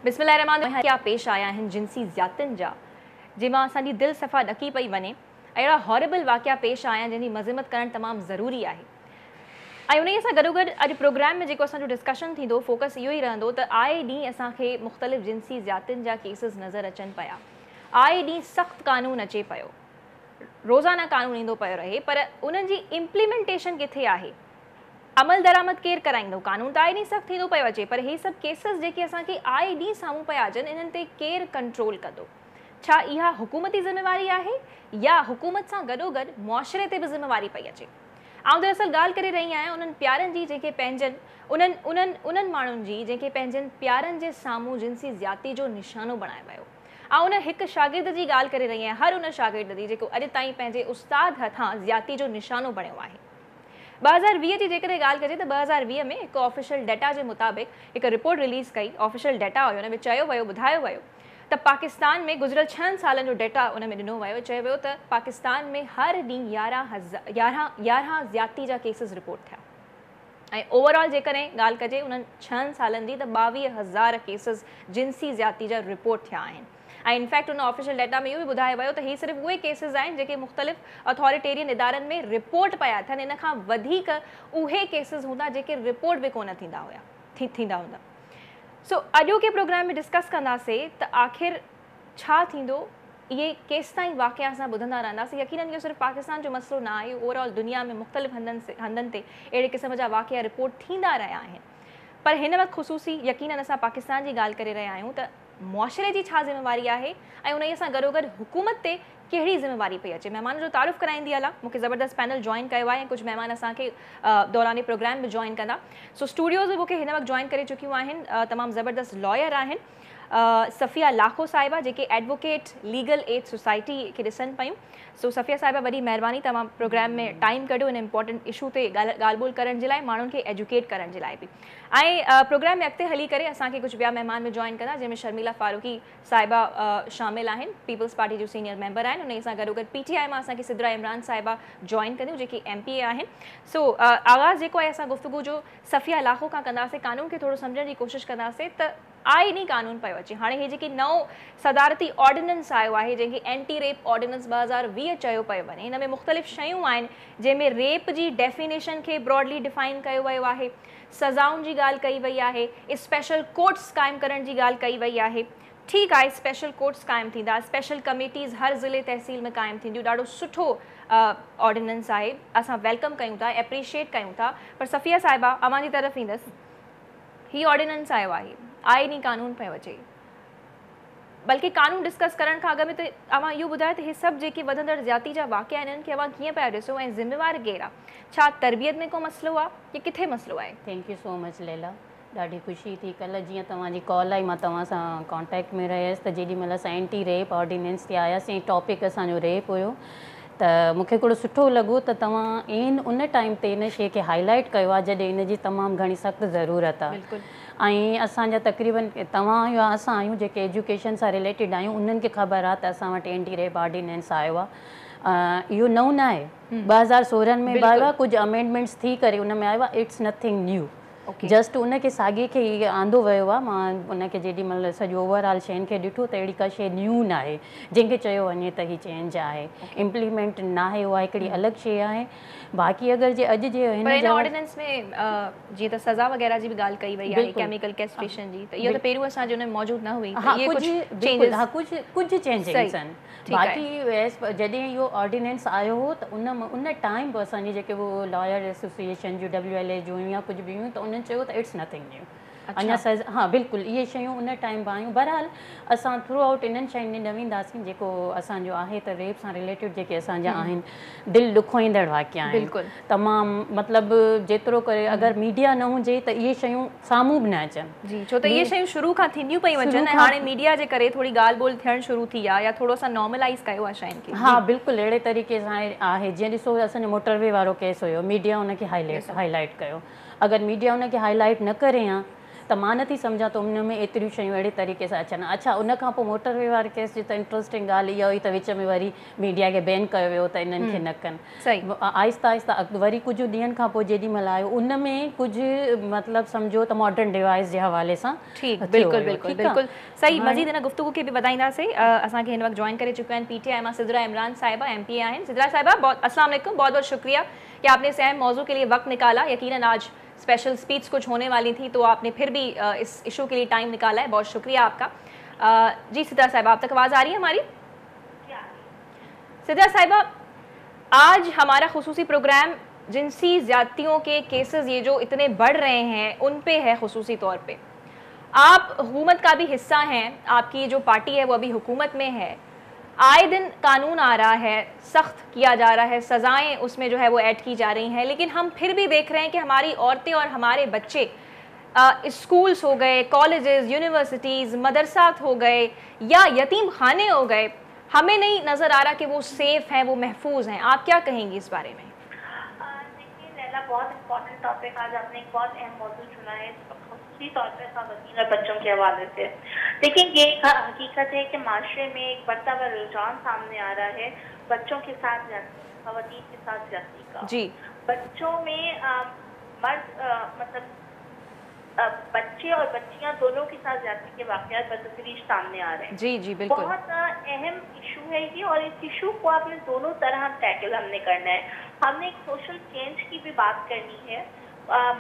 बिस्मिल्लाहिर्रहमानिर्रहीम क्या पेश आया आहिनि जिनसी ज़्यादतियुनि जा जंहिंमां असांजी दिलि सफ़ा ॾकी पई वञे। अहिड़ा हॉरेबल वाक़िया पेश आया आहिनि जंहिंजी मज़म्मत करणु तमामु ज़रूरी आहे। ऐं उन सां गॾोगॾु अॼु प्रोग्राम में जेको असांजो डिस्कशन थींदो फोकस इहो ई रहंदो त आए ॾींहुं असांखे मुख़्तलिफ़ जिनसी ज़्यादतियुनि जा केसिस नज़र अचनि पिया। आए ॾींहुं सख़्तु कानून अचे पियो, रोज़ाना कानून ईंदो पियो रहे, पर उन्हनि जी इम्प्लीमेंटेशन किथे आहे? अमल दरामद केरु कराईंदो? कानून त आए ॾींहुं सख़्तु थींदो पियो अचे, पर हे सभु केसिस जेके असांखे आए ॾींहुं साम्हूं पिया अचनि, इन्हनि ते केरु कंट्रोल कंदो? छा इहा हुकूमती ज़िम्मेवारी आहे या हुकूमत सां गॾोगॾु मुआशिरे ते बि ज़िम्मेवारी पई अचे? आउं दरअसल ॻाल्हि करे रही आहियां उन्हनि प्यारनि जी जेके पंहिंजनि उन्हनि माण्हुनि जी जेके पंहिंजनि प्यारनि जे साम्हूं जिनसी ज़्यादती जो निशानो बणायो वियो। ऐं उन हिकु शागिर्द जी ॻाल्हि करे रही आहियां, हर उन शागिर्द जी जेको अॼु ताईं पंहिंजे उस्ताद हथां ज़्यादती जो निशानो बणियो आहे। 2020 जी जेकॾहिं ॻाल्हि कजे त 2020 में हिकु ऑफिशियल डेटा जे मुताबिक़ हिकु रिपोर्ट रिलीज़ कई। ऑफिशियल डेटा हुयो, हुन में चयो वियो, ॿुधायो वियो त पाकिस्तान में गुज़िरियल 6 सालनि जो डेटा उन में ॾिनो वियो। चयो वियो त पाकिस्तान में हर ॾींहुं 11 ज़्यादती जा केसिस रिपोर्ट थिया ऐं ओवरऑल जेकॾहिं ॻाल्हि कजे उन्हनि 6 सालनि जी त 22,000 केसिस जिनसी ज़्यादती जा रिपोर्ट थिया आहिनि। ऐं इनफैक्ट उन ऑफिशियल डेटा में इहो बि ॿुधायो वियो त हे सिर्फ़ु उहे केसिस आहिनि जेके मुख़्तलिफ़ अथॉरिटेरियन इदारनि में रिपोर्ट पिया थियनि। इन खां वधीक उहे केसिस हूंदा जेके रिपोर्ट बि कोन थींदा हूंदा। सो अॼोके प्रोग्राम में डिस्कस कंदासीं त आख़िर छा थींदो, इहे केसि ताईं वाक़िया असां ॿुधंदा रहंदासीं। यकीनन इहो सिर्फ़ु पाकिस्तान जो मसइलो न आहे, ओवरऑल दुनिया में मुख़्तलिफ़ हंधनि ते अहिड़े क़िस्म जा वाक़िया रिपोर्ट थींदा रहिया आहिनि। पर हिन वक़्तु ख़ुसूसी यकीनन असां पाकिस्तान जी ॻाल्हि करे रहिया आहियूं त मुआशिरे जी छा ज़िम्मेवारी आहे ऐं उन सां गॾोगॾु हुकूमत ते कहिड़ी ज़िम्मेवारी पई अचे। महिमान जो तारुफ़ कराईंदी हलां, मूंखे ज़बरदस्त पैनल जॉइन कयो आहे ऐं कुझु महिमान असांखे दौरान प्रोग्राम बि जॉइन कंदा। सो स्टूडियोज़ बि मूंखे हिन वक़्तु जॉइन करे चुकियूं आहिनि तमामु ज़बरदस्त लॉयर आहिनि सफ़िया लाखो साहिबा, जेके एडवोकेट लीगल एड सोसाइटी खे ॾिसनि पियूं। सो सफ़िया साहिबा, वॾी महिरबानी तमामु प्रोग्राम में टाइम कढियो इन इंपॉर्टेंट इशू ते ॻाल्हि ॿोल करण जे लाइ, माण्हुनि खे एजुकेट करण जे लाइ बि। ऐं प्रोग्राम में अॻिते हली करे असांखे कुझु ॿिया महिमान बि जॉइन कंदा, जंहिंमें शर्मिला फारूकी साहिबा शामिल आहिनि, पीपल्स पार्टी जो सीनियर मेंबर आहिनि। उन सां गॾोगॾु PTI मां असांखे सिद्रा इमरान साहिबा जॉइन कंदियूं, जेकी MPA आहिनि। सो आगाज़ जेको आहे असां गुफ़्तगू जो सफ़िया लाखो खां कंदासीं। कानून खे थोरो सम्झण जी कोशिशि कंदासीं त आए ॾींहुं कानून पियो अचे। हाणे हे जेकी नओं सदारती ऑर्डिनेंस आयो आहे, जंहिंखे एंटी रेप ऑर्डिनेंस 2020 चयो पियो वञे, हिन में मुख़्तलिफ़ शयूं आहिनि जंहिंमें रेप जी डेफिनेशन खे ब्रॉडली डिफाइन कयो वियो आहे, सज़ाउनि जी ॻाल्हि कई वई आहे, स्पेशल कोर्ट्स क़ाइमु करण जी ॻाल्हि कई वई आहे। ठीकु आहे, स्पेशल कोर्ट्स क़ाइमु थींदा, स्पेशल कमेटीज़ हर ज़िले तहसील में क़ाइमु थींदियूं, ॾाढो सुठो ऑर्डिनेंस आहे, असां वेलकम कयूं था, एप्रिशिएट कयूं था। पर सफ़िया साहिबा, अवां जी तरफ़ ईंदसि, हीउ ऑर्डिनेंस आयो आहे, आए ॾींहुं कानून पियो अचे, बल्कि कानून डिस्कस करण खां अॻु में त अवां इहो ॿुधायो त हे सभु जेके वधंदड़ ज़्यादती जा वाक़िया आहिनि, इन्हनि खे अवां कीअं पिया ॾिसो ऐं ज़िम्मेवार केरु आहे? छा तरबियत में को मसइलो आहे या किथे मसइलो आहे? Thank you so much Laila, ॾाढी ख़ुशी थी। कल्ह जीअं तव्हांजी कॉल आई, मां तव्हां सां कॉन्टेक्ट में रहियसि त जेॾी महिल असां एंटी रेप ऑर्डिनेंस ते आयासीं, टॉपिक असांजो रेप हुयो, त मूंखे हिकिड़ो सुठो लॻो त तव्हां उन टाइम ते इन शइ खे हाईलाइट कयो आहे जॾहिं इन जी तमामु घणी सख़्तु ज़रूरत आहे। ऐं असांजा तक़रीबन तव्हां या असां आहियूं जेके एजुकेशन सां रिलेटेड आहियूं, उन्हनि खे ख़बर आहे त असां वटि एंटी रेप ऑर्डिनेंस आयो आहे। इहो नओं न आहे, 2016 में बि आयो आहे, कुझु अमेंडमेंट्स थी करे उन में आयो आहे। इट्स नथिंग न्यू, जस्ट उनखे साॻे खे इहे आंदो वियो आहे। मां उनखे जेॾी महिल सॼो ओवरऑल शयुनि खे ॾिठो त अहिड़ी का शइ न्यू न आहे जंहिंखे चयो वञे त हीअ चेंज आहे, इम्प्लीमेंट न आहे, उहा हिकिड़ी अलॻि शइ आहे। बाक़ी अगरि जे अॼु जे हिन ऑर्डिनेंस में जीअं त सज़ा वग़ैरह जी बि ॻाल्हि कई वई आहे, केमिकल कैस्ट्रेशन जी, त इहो त पहिरियों असांजे हुन में मौजूदु न हुई। कुझु चेंजिंग्स आहिनि। बाक़ी जॾहिं इहो ऑर्डिनेंस आयो हो त उन टाइम बि असांजी जेके उहो लॉयर एसोसिएशन जूं WLA जूं या कुझु बि हुयूं, त उन्हनि चयो त इट्स नथिंग न्यू। अञा हाँ बिल्कुलु इहे शयूं उन टाइम बि आयूं। बहरहाल असां थ्रू आउट इन्हनि शयुनि में न वेंदासीं। जेको असांजो आहे त रेप सां रिलेटेड जेके असांजा आहिनि, दिलि ॾुखोईंदड़ वाक़िया आहिनि तमामु, मतिलबु जेतिरो करे अगरि मीडिया न हुजे त इहे शयूं साम्हूं बि न अचनि। जी, छो त इहे शयूं शुरू खां थींदियूं पई वञनि ऐं हाणे मीडिया जे करे थोरी ॻाल्हि ॿोल थियणु शुरू थी आहे या थोरो सा नॉर्मलाइज़ कयो आहे शयुनि खे। हा बिल्कुलु अहिड़े तरीक़े सां आहे। जीअं ॾिसो असांजो मोटरवे वारो केस हुयो, मीडिया हुनखे हाईलाइट कयो। अगरि मीडिया हुनखे हाईलाइट न करे हा त मां नथी सम्झां त उन में एतिरियूं शयूं अहिड़े तरीक़े सां अचनि। अच्छा, उन खां पोइ मोटरवे वारे केस जी त इंट्रस्टिंग ॻाल्हि इहा हुई त विच में वरी मीडिया खे बैन कयो वियो त इन्हनि खे न कनि। आहिस्ता आहिस्ता वरी कुझु ॾींहंनि खां पोइ जेॾी महिल आयो उन में कुझु मतिलबु सम्झो त मॉडर्न डिवाइस जे हवाले सां बिल्कुलु बिल्कुलु बिल्कुलु सही। मज़ीद हिन गुफ़्तगू खे बि वधाईंदासीं। असांखे हिन वक़्तु जॉइन करे चुका आहिनि PTI मां सिद्रा इमरान साहिबा, MP आहिनि। सिद्रा साहिबा अस्सलाम वालेकुम, बहुत बहुत शुक्रिया कि आपने इस अहम मौजू के लिए वक्त निकाला। यकीनन आज स्पेशल स्पीच कुछ होने वाली थी तो आपने फिर भी इस इशू के लिए टाइम निकाला है, बहुत शुक्रिया आपका। जी सिद्रा साहिबा, आप तक आवाज़ आ रही है हमारी? सिद्रा साहिबा, आज हमारा खुसूसी प्रोग्राम जिनसी ज़्यादतियों के केसेस ये जो इतने बढ़ रहे हैं उन पे है खुसूसी तौर पे। आप हुकूमत का भी हिस्सा हैं, आपकी जो पार्टी है वो अभी हुकूमत में है। आए दिन कानून आ रहा है, सख्त किया जा रहा है, सज़ाएं उसमें जो है वो ऐड की जा रही हैं, लेकिन हम फिर भी देख रहे हैं कि हमारी औरतें और हमारे बच्चे स्कूल्स हो गए, कॉलेजेस, यूनिवर्सिटीज़, मदरसात हो गए या यतीम खाने हो गए, हमें नहीं नज़र आ रहा कि वो सेफ़ हैं, वो महफूज हैं। आप क्या कहेंगी इस बारे में? देखिए लैला, बहुत इम्पोर्टेंट टॉपिक आज आपने एक बहुत अहम मौजूद चुना है खुसूसी तौर पर ख़वातीन और बच्चों के हवाले से। देखिए ये हकीकत है कि माशरे में एक बढ़ता हुआ रुझान सामने आ रहा है बच्चों के साथ ख़वातीन के साथ ज्यादती का। जी, बच्चों में मर्द मतलब बच्चे और बच्चियां दोनों के साथ ज्यादती के वाक़यात बतदरीज सामने आ रहे हैं। जी जी बिल्कुल, बहुत अहम इशू है ये, और इस इशू को आपने दोनों तरह टैकल हमने करना है। हमने एक सोशल चेंज की भी बात करनी है,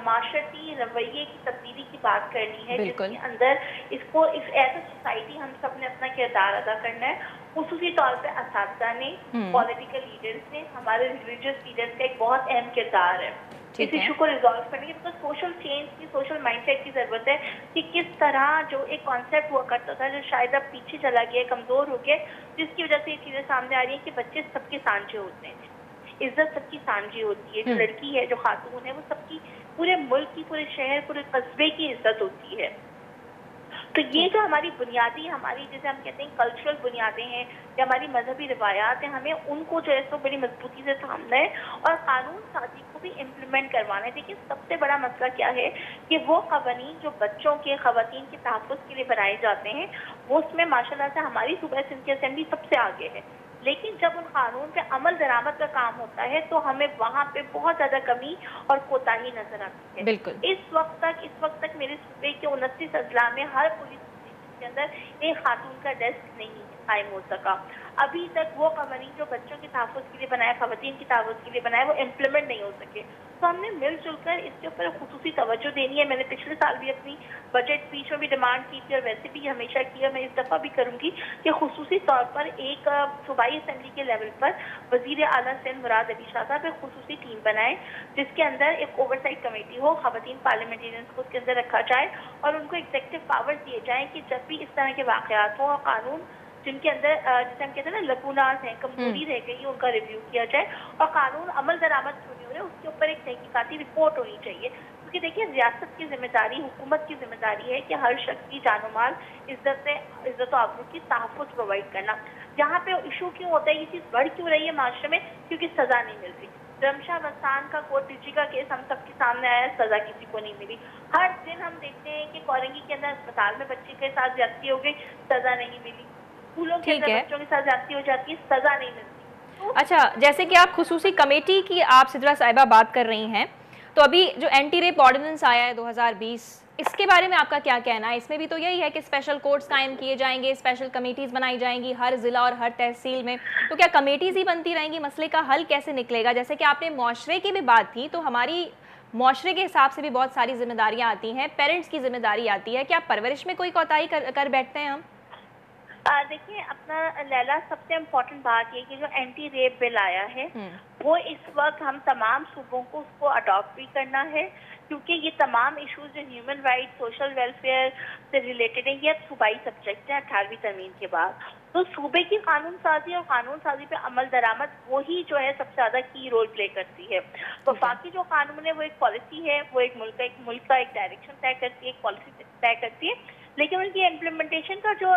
माशरती रवैये की तब्दीली की बात करनी है, जिसके अंदर इसको इस एज ए सोसाइटी हम सब ने अपना किरदार अदा करना है। खुसूसी तौर पे असातिज़ा ने, पॉलिटिकल लीडर्स ने, हमारे रिलीजियस लीडर्स का एक बहुत अहम किरदार है इस इशू को रिजॉल्व करने की। तो सोशल चेंज की, सोशल माइंडसेट की ज़रूरत है कि किस तरह जो एक कॉन्सेप्ट हुआ करता था जो शायद अब पीछे चला गया, कमज़ोर हो गया, जिसकी वजह से ये चीज़ें सामने आ रही हैं कि बच्चे सबके सांझे होते हैं, इज्जत सबकी सांझी होती है, जो लड़की है, जो खातून है, वो सबकी, पूरे मुल्क की, पूरे शहर, पूरे कस्बे की इज्जत होती है। तो ये जो हमारी बुनियादी, हमारी जैसे हम कहते हैं कल्चरल बुनियादें हैं या हमारी मजहबी रिवायात हैं, हमें उनको जो है सो बड़ी मजबूती से थामना है और कानून साजी को भी इम्प्लीमेंट करवाना है। देखिए सबसे बड़ा मसला क्या है कि वो कवानीन जो बच्चों के, खवातीन के तहफ़्फ़ुज़ के लिए बनाए जाते हैं, वो उसमें माशाल्लाह से हमारी सूबा सिंध की असेंबली सबसे आगे है, लेकिन जब उन कानून पे अमल दरामद का काम होता है तो हमें वहाँ पे बहुत ज़्यादा कमी और कोताही नजर आती है। बिल्कुल। इस वक्त तक मेरे सूबे के 29 अजला में हर पुलिस स्टेशन के अंदर एक खातून का डेस्क नहीं कायम हो सका। अभी तक वो कवानीन जो बच्चों के तहफ़्फ़ुज़ के लिए बनाए, खवातीन के तहफ़्फ़ुज़ के लिए बनाए, वो इम्प्लीमेंट नहीं हो सके। तो हमने मिलजुल कर इसके ऊपर खुसूसी तवज्जो देनी है। मैंने पिछले साल भी अपनी बजट स्पीच में भी डिमांड की थी और वैसे भी हमेशा किया, मैं इस दफ़ा भी करूँगी कि खुसूसी तौर पर एक सूबाई असम्बली के लेवल पर वज़ीर आला सिंध मुराद अली शाह साहब एक खुसूसी टीम बनाए, जिसके अंदर एक ओवरसाइट कमेटी हो, खवातीन पार्लियामेंटेरियंस को उसके अंदर रखा जाए और उनको एग्जेक्टिव पावर्स दिए जाएँ कि जब भी इस तरह के वाक़यात हों और कानून जिनके अंदर जैसे हम कहते हैं ना लकूनात हैं, कमजोरी रह गई, उनका रिव्यू किया जाए और कानून अमल दरामद क्यों नहीं हो रहे उसके ऊपर एक तहकीकाती रिपोर्ट होनी चाहिए। क्योंकि देखिए रियासत की जिम्मेदारी, हुकूमत की जिम्मेदारी है कि हर शख्स की जानो माल, इज्जत आबरू की तहफ़्फ़ुज़ प्रोवाइड करना। जहाँ पे इशू क्यों होता है, ये चीज़ बढ़ क्यों रही है माशरे में, क्योंकि सज़ा नहीं मिल रही। रमशा वस्तान का कोर्ट टीची का केस हम सबके सामने आया, सज़ा किसी को नहीं मिली। हर दिन हम देखते हैं कि कोरंगी के अंदर अस्पताल में बच्चे के साथ ज्यादती हो गई, सज़ा नहीं मिली। स्कूलों के अंदर बच्चों के साथ ज्यादती हो जाती है, सज़ा नहीं मिलती। अच्छा, जैसे कि आप खुसूसी कमेटी की आप सिद्रा साहिबा बात कर रही हैं, तो अभी जो एंटी रेप ऑर्डिनेंस आया है 2020, इसके बारे में आपका क्या कहना है? इसमें भी तो यही है कि स्पेशल कोर्ट्स कायम किए जाएंगे, स्पेशल कमेटीज़ बनाई जाएंगी हर ज़िला और हर तहसील में, तो क्या कमेटीज़ ही बनती रहेंगी? मसले का हल कैसे निकलेगा? जैसे कि आपने मुआशरे की भी बात की, तो हमारी मुआशरे के हिसाब से भी बहुत सारी जिम्मेदारियाँ आती हैं, पेरेंट्स की जिम्मेदारी आती है। क्या परवरिश में कोई कोताही कर बैठते हैं हम? देखिए अपना लैला, सबसे इम्पोर्टेंट बात ये कि जो एंटी रेप बिल आया है वो इस वक्त हम तमाम सूबों को उसको अडॉप्ट भी करना है, क्योंकि ये तमाम इश्यूज जो ह्यूमन राइट, सोशल वेलफेयर से रिलेटेड है, ये सूबाई सब्जेक्ट है 18वीं तरमीम के बाद। तो सूबे की कानून साजी और कानून साजी पे अमल दरामद वही जो है सबसे ज़्यादा की रोल प्ले करती है। वफाकी जो कानून है वो एक पॉलिसी है, वो एक मुल्क का एक डायरेक्शन तय करती है, एक पॉलिसी तय करती है, लेकिन उनकी इम्प्लीमेंटेशन का जो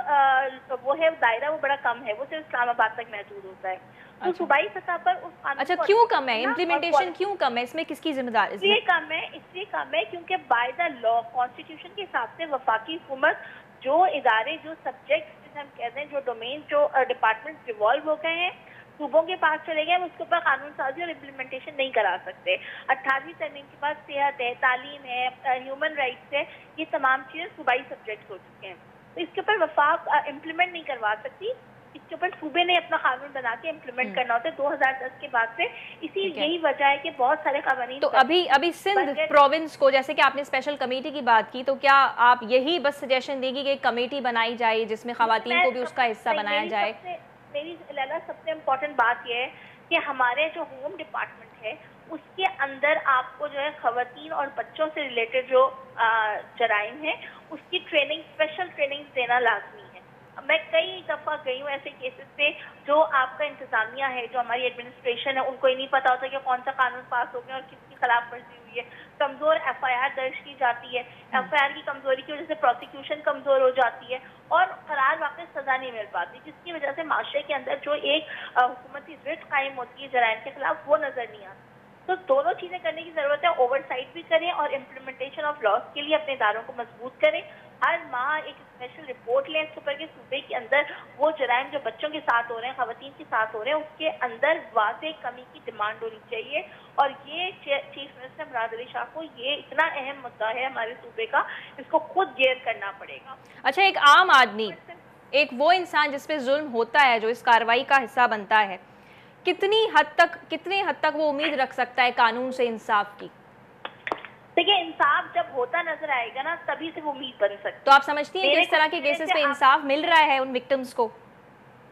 वो है दायरा वो बड़ा कम है, वो सिर्फ इस्लामाबाद तक महदूद होता है। तो सूबाई सतह पर उस कानून अच्छा, क्यों कम है इम्प्लीमेंटेशन, क्यों कम है, इसमें किसकी जिम्मेदारी? इसलिए कम है क्योंकि बाय द लॉ कॉन्स्टिट्यूशन के हिसाब से वफाकी हुकूमत जो इदारे, जो सब्जेक्ट जिसे हम कहते हैं, जो डोमेन, जो डिपार्टमेंट रिवॉल्व हो गए हैं, सूबों के पास चले गए, उसके ऊपर कानून साजी और इम्प्लीमेंटेशन नहीं करा सकते। 18वीं तरमीम के बाद सेहत है, तालीम है, ह्यूमन राइट्स है, ये तमाम चीज़ें सूबाई सब्जेक्ट हो चुके हैं। तो इसके ऊपर वफाक इम्प्लीमेंट नहीं करवा सकती, इसके ऊपर सूबे ने अपना कानून बना के इम्प्लीमेंट करना होता है 2010 के बाद से। यही वजह है कि बहुत सारे कानून। तो अभी सिंध प्रोविंस को, जैसे कि आपने स्पेशल कमेटी की बात की, तो क्या आप यही बस सजेशन देगी कि एक कमेटी बनाई जाए जिसमें खवातीन को भी उसका हिस्सा बनाया जाए? मेरी लैला सबसे इम्पोर्टेंट बात यह है कि हमारे जो होम डिपार्टमेंट है उसके अंदर आपको जो है खवातीन और बच्चों से रिलेटेड जो जराइम है उसकी ट्रेनिंग, स्पेशल ट्रेनिंग देना लाजमी है। मैं कई दफ़ा गई हूँ ऐसे केसेस पे, जो आपका इंतजामिया है, जो हमारी एडमिनिस्ट्रेशन है, उनको ही नहीं पता होता कि कौन सा कानून पास हो गया और किसकी खिलाफ वर्जी हुई है। कमज़ोर FIR दर्ज की जाती है, FIR की कमज़ोरी की वजह से प्रोसिक्यूशन कमज़ोर हो जाती है और फरार वाक़ई सज़ा नहीं मिल पाती, जिसकी वजह से माशरे के अंदर जो एक हुकूमती रिट कायम होती है जराइम के खिलाफ, वो नज़र नहीं आती। तो दोनों चीज़ें करने की ज़रूरत है, ओवरसाइट भी करें और इम्प्लीमेंटेशन ऑफ लॉज के लिए अपने इदारों को मजबूत करें। हर माह एक स्पेशल रिपोर्ट लें इसके ऊपर कि सूबे के अंदर वो जराइम जो बच्चों के साथ हो रहे हैं, खवातीन के साथ हो रहे हैं, उसके अंदर वाज़ेह कमी की डिमांड होनी चाहिए। और ये चीफ मिनिस्टर मुराद अली शाह को ये इतना अहम मुद्दा है हमारे सूबे का, इसको खुद जेर करना पड़ेगा। अच्छा, एक आम आदमी, एक वो इंसान जिस पे जुल्म होता है, जो इस कार्रवाई का हिस्सा बनता है, कितनी हद तक वो उम्मीद रख सकता है कानून से इंसाफ की? देखिए, इंसाफ जब होता नजर आएगा ना, तभी से वो उम्मीद बन सकती है। तो आप समझती हैं कि इस तरह के केसेस पे इंसाफ मिल रहा है उन विक्टिम्स को?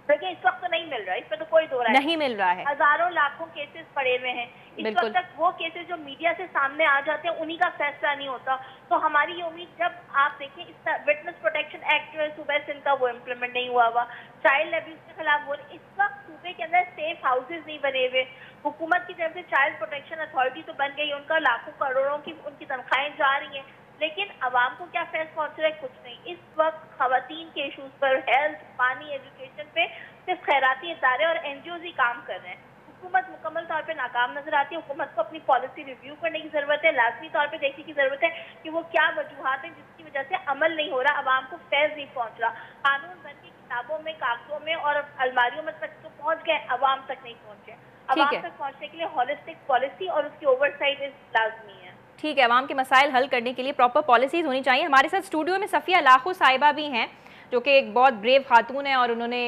देखिए, इस वक्त तो नहीं मिल रहा है, इसमें तो कोई दो राय नहीं मिल रहा है। हजारों लाखों केसेस पड़े हुए हैं इस वक्त तक। वो केसेस जो मीडिया से सामने आ जाते हैं उन्हीं का फैसला नहीं होता। तो हमारी ये उम्मीद, जब आप देखें इस विटनेस प्रोटेक्शन एक्ट जो है सूबे सिंध का, वो इम्प्लीमेंट नहीं हुआ, चाइल्ड अब्यूज के खिलाफ वो इस वक्त सूबे के अंदर सेफ हाउसेज नहीं बने हुए। हुकूमत की तरफ से चाइल्ड प्रोटेक्शन अथॉरिटी तो बन गई, उनका लाखों करोड़ों की उनकी तनख्वाहें जा रही हैं, लेकिन अवाम को क्या फैस पहुंच रहा है? कुछ नहीं। इस वक्त खवातीन के इशूज पर, हेल्थ, पानी, एजुकेशन पे सिर्फ खैराती इदारे और NGOs ही काम कर रहे हैं। हुकूमत मुकम्मल तौर पे नाकाम नजर आती है। हुकूमत को अपनी पॉलिसी रिव्यू करने की जरूरत है, लाजमी तौर पे देखने की जरूरत है कि वो क्या वजूहात हैं जिसकी वजह से अमल नहीं हो रहा, अवाम को फैज नहीं पहुंच रहा। कानून बन के किताबों में, कागजों में और अलमारियों में तक तो पहुंच गए, अवाम तक नहीं पहुंचे। अवाम तक पहुंचने के लिए हॉलिस्टिक पॉलिसी और उसकी ओवरसाइट लाजमी है। ठीक है, अवाम के मसाइल हल करने के लिए प्रॉपर पॉलिसीज होनी चाहिए। हमारे साथ स्टूडियो में सफ़िया लाखो साहिबा भी हैं, जो कि एक बहुत ब्रेव खातून है और उन्होंने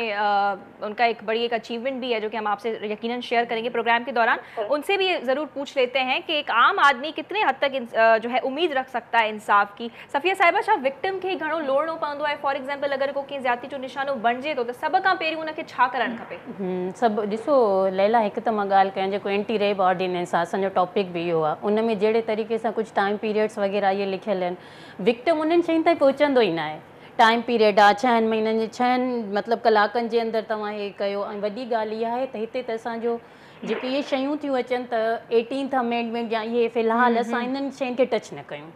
उनका एक बड़ी एक अचीवमेंट भी है जो कि हम आपसे यकीनन शेयर करेंगे प्रोग्राम के दौरान। उनसे भी ज़रूर पूछ लेते हैं कि एक आम आदमी कितने हद तक जो है उम्मीद रख सकता है इंसाफ की। सफ़िया साहिबा, छा विक्टिम खे घणो लोड़नो पवंदो आहे? फॉर एग्जाम्पल, अगर को कंहिं ज़्यादती जो निशानो बणिजे थो त सभ खां पहिरीं उनखे छा करणु खपे? सभु ॾिसो लैला, हिकु त मां ॻाल्हि कयां, जेको एंटी रेप ऑर्डिनेंस आहे, असांजो टॉपिक बि इहो आहे। उन में जहिड़े तरीक़े सां कुझु टाइम पीरियड्स वग़ैरह इहे लिखियल आहिनि, विक्टिम उन्हनि शयुनि ताईं पहुचंदो ई न आहे। टाइम पीरियड आहे 6 महीननि जे 6 मतिलबु कलाकनि जे अंदरि तव्हां हे कयो। ऐं वॾी ॻाल्हि इहा आहे त हिते त असांजो जेके इहे शयूं थियूं अचनि त 18th अमेंडमेंट या इहे फ़िलहालु असां इन्हनि शयुनि खे टच न कयूं।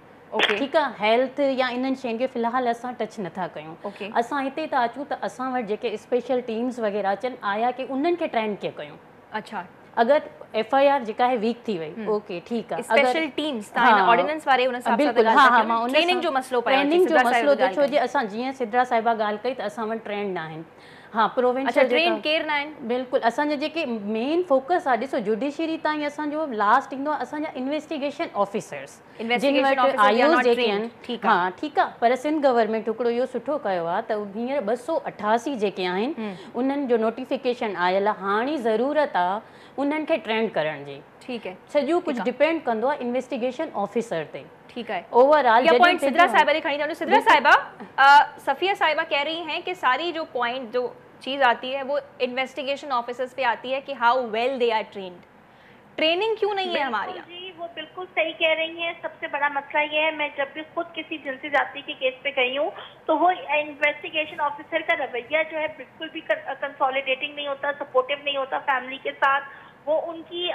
ठीकु आहे, हेल्थ या इन्हनि शयुनि खे फ़िलहालु असां टच नथा कयूं। असां हिते था अचूं त असां वटि जेके स्पेशल टीम्स वग़ैरह अचनि आया कि उन्हनि खे ट्रेंड कीअं कयूं। अच्छा, अगर FIR जेका है वीक थी वई, ओके ठीक है, स्पेशल टीम्स ऑर्डिनेंस वारे उन सां बिल्कुल, हाँ मां ट्रेनिंग जो मसलो पियो, ट्रेनिंग जो मसलो तो छो जे असां जीअं सिद्रा साहिबा ॻाल्हि कई त असां वटि ट्रेंड न आहिनि। हाँ, प्रोविंशियल ट्रेन केर न आहिनि? बिल्कुलु, असांजे जेके मेन फोकस आहे, ॾिसो जुडिशरी ताईं असांजो लास्ट ईंदो आहे असांजा इन्वेस्टिगेशन ऑफिसर्स, जिन वटि IOs जेके आहिनि। हाँ ठीकु आहे, पर सिंध गवर्नमेंट हिकिड़ो इहो सुठो कयो आहे त हींअर 288 जेके आहिनि उन्हनि जो नोटिफिकेशन आयल आहे। हाणे ज़रूरत आहे उन्हनि खे ट्रेंड करण जी। ठीक है, सॼो कुझु डिपेंड कंदो आहे इन्वेस्टिगेशन ऑफिसर ते। ठीक है, ओवरऑल ये पॉइंट सिद्रा साहिबा ने खड़ी था। सिद्रा साहिबा, सफ़िया साहिबा कह रही हैं कि सारी जो पॉइंट जो चीज़ आती है वो इन्वेस्टिगेशन ऑफिसर्स पे आती है कि how well they are trained. Training क्यों नहीं है हमारी? जी, वो बिल्कुल सही कह रही हैं। सबसे बड़ा मसला ये है, मैं जब भी खुद किसी जिनसी जाति के केस पे गई हूँ तो वो इन्वेस्टिगेशन ऑफिसर का रवैया जो है बिल्कुल भी कंसोलिडेटिंग नहीं होता, सपोर्टिव नहीं होता फैमिली के साथ। वो उनकी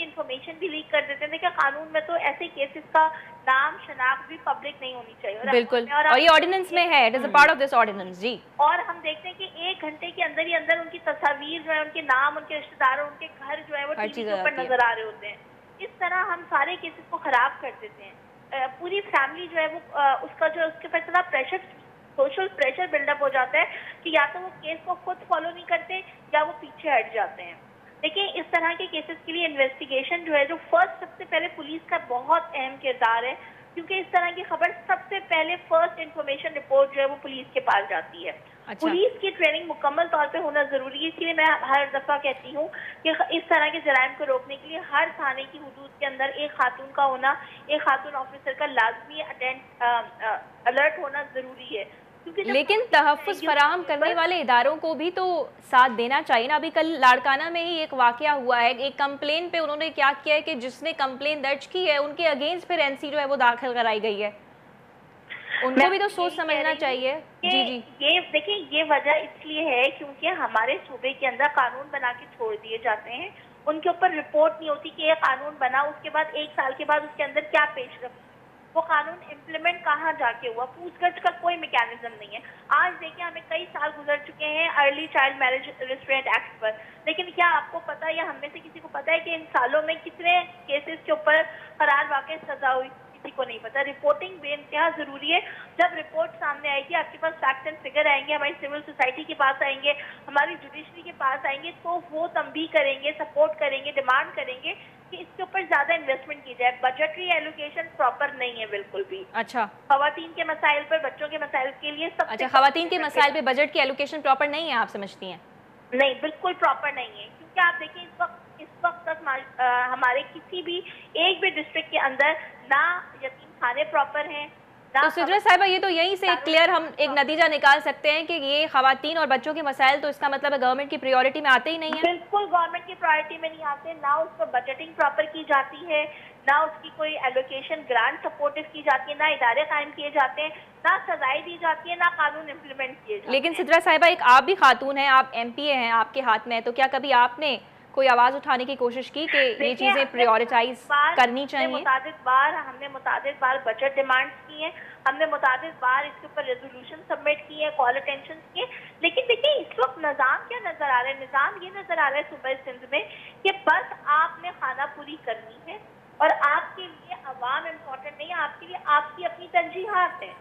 इंफॉर्मेशन भी लीक कर देते हैं। देखिए कानून में तो ऐसे केसेस का नाम शनाख्त भी पब्लिक नहीं होनी चाहिए। बिल्कुल, और ये ऑर्डिनेंस में है, it is a part of this ordinance. जी, और हम देखते हैं कि 1 घंटे के अंदर ही अंदर उनकी तस्वीर जो है, उनके नाम, उनके रिश्तेदार, उनके घर जो है वो टीवी के ऊपर नजर आ रहे होते हैं। इस तरह हम सारे केसेस को खराब कर देते हैं। पूरी फैमिली जो है वो उसका जो उसके ऊपर इतना प्रेशर, सोशल प्रेशर बिल्डअप हो जाता है कि या तो वो केस को खुद फॉलो नहीं करते या वो पीछे हट जाते हैं। देखिए इस तरह के केसेस के लिए इन्वेस्टिगेशन जो है, जो फर्स्ट सबसे पहले पुलिस का बहुत अहम किरदार है, क्योंकि इस तरह की खबर सबसे पहले फर्स्ट इंफॉर्मेशन रिपोर्ट जो है वो पुलिस के पास जाती है। अच्छा। पुलिस की ट्रेनिंग मुकम्मल तौर पे होना जरूरी है। इसलिए मैं हर दफा कहती हूँ कि इस तरह के जराइम को रोकने के लिए हर थाने की हुदूद के अंदर एक खातून का होना, एक खातून ऑफिसर का लाजमी अलर्ट होना जरूरी है। लेकिन तहफ़्फ़ुज़ फराहम करने वाले इदारों को भी तो साथ देना चाहिए ना। अभी कल लाड़काना में ही एक वाक़या हुआ है, एक कंप्लेन पे उन्होंने क्या किया है कि जिसने कंप्लेन दर्ज की है उनके अगेंस्ट फिर एनसी जो है वो दाखिल कराई गई है। उनको भी तो सोच समझना चाहिए। जी जी, ये देखिए ये वजह इसलिए है क्योंकि हमारे सूबे के अंदर कानून बना के छोड़ दिए जाते हैं, उनके ऊपर रिपोर्ट नहीं होती कि ये कानून बना, उसके बाद 1 साल के बाद उसके अंदर क्या पेश रफ्त, वो कानून इम्प्लीमेंट कहाँ जाके हुआ, पूछगछ का कोई मैकेनिज्म नहीं है। आज देखिए हमें कई साल गुजर चुके हैं early child marriage restraint act पर, लेकिन क्या आपको पता है या हम में से किसी को पता है कि इन सालों में कितने केसेस के ऊपर फरार वाक़ई सजा हुई? किसी को नहीं पता। रिपोर्टिंग बेइंतहा जरूरी है। जब रिपोर्ट सामने आएगी, आपके पास फैक्ट एंड फिगर आएंगे, हमारी सिविल सोसाइटी के पास आएंगे, हमारी जुडिशरी के पास आएंगे, तो वो तंबीह करेंगे, सपोर्ट करेंगे, डिमांड करेंगे कि इसके ऊपर ज्यादा इन्वेस्टमेंट की जाए। बजटरी एलोकेशन प्रॉपर नहीं है बिल्कुल भी। अच्छा, खवातीन के मसाइल पर, बच्चों के मसाइल के लिए सब। अच्छा, खवातीन के मसाइल पे बजट की एलोकेशन प्रॉपर नहीं है, आप समझती हैं? नहीं, बिल्कुल प्रॉपर नहीं है, क्योंकि आप देखिए इस वक्त तक हमारे किसी भी एक भी डिस्ट्रिक्ट के अंदर ना यतीम खाने प्रॉपर हैं। तो सिद्रा साहिबा, ये तो यहीं से क्लियर हम एक नतीजा निकाल सकते हैं कि ये खवातीन और बच्चों के मसाइल तो इसका मतलब है गवर्नमेंट की प्रायोरिटी में आते ही नहीं है। बिल्कुल गवर्नमेंट की प्रायोरिटी में नहीं आते, ना उस पर बजटिंग प्रॉपर की जाती है, ना उसकी कोई एलोकेशन ग्रांट सपोर्टिव की जाती है, ना इदारे कायम किए जाते हैं, ना सजाएं दी जाती है, ना कानून इम्प्लीमेंट किए जाते हैं। लेकिन सिद्रा साहिबा, एक आप भी खातून हैं, आप एमपीए हैं, आपके हाथ में है, तो क्या कभी आपने कोई आवाज उठाने की कोशिश की कि ये चीजें प्रायोरिटाइज करनी चाहिए? हमने मुतादिद बार बजट डिमांड्स की हैं, हमने मुतादिद बार इसके ऊपर रेजोल्यूशन सबमिट किए हैं, कॉल अटेंशन किए, लेकिन देखिए इस वक्त निज़ाम क्या नजर आ रहा है? निज़ाम ये नजर आ रहा है सूबे सिंध में कि बस आपने खाना पूरी करनी है और आपके लिए अवाम इम्पोर्टेंट नहीं है, आपके लिए आपकी अपनी तरजीहात है,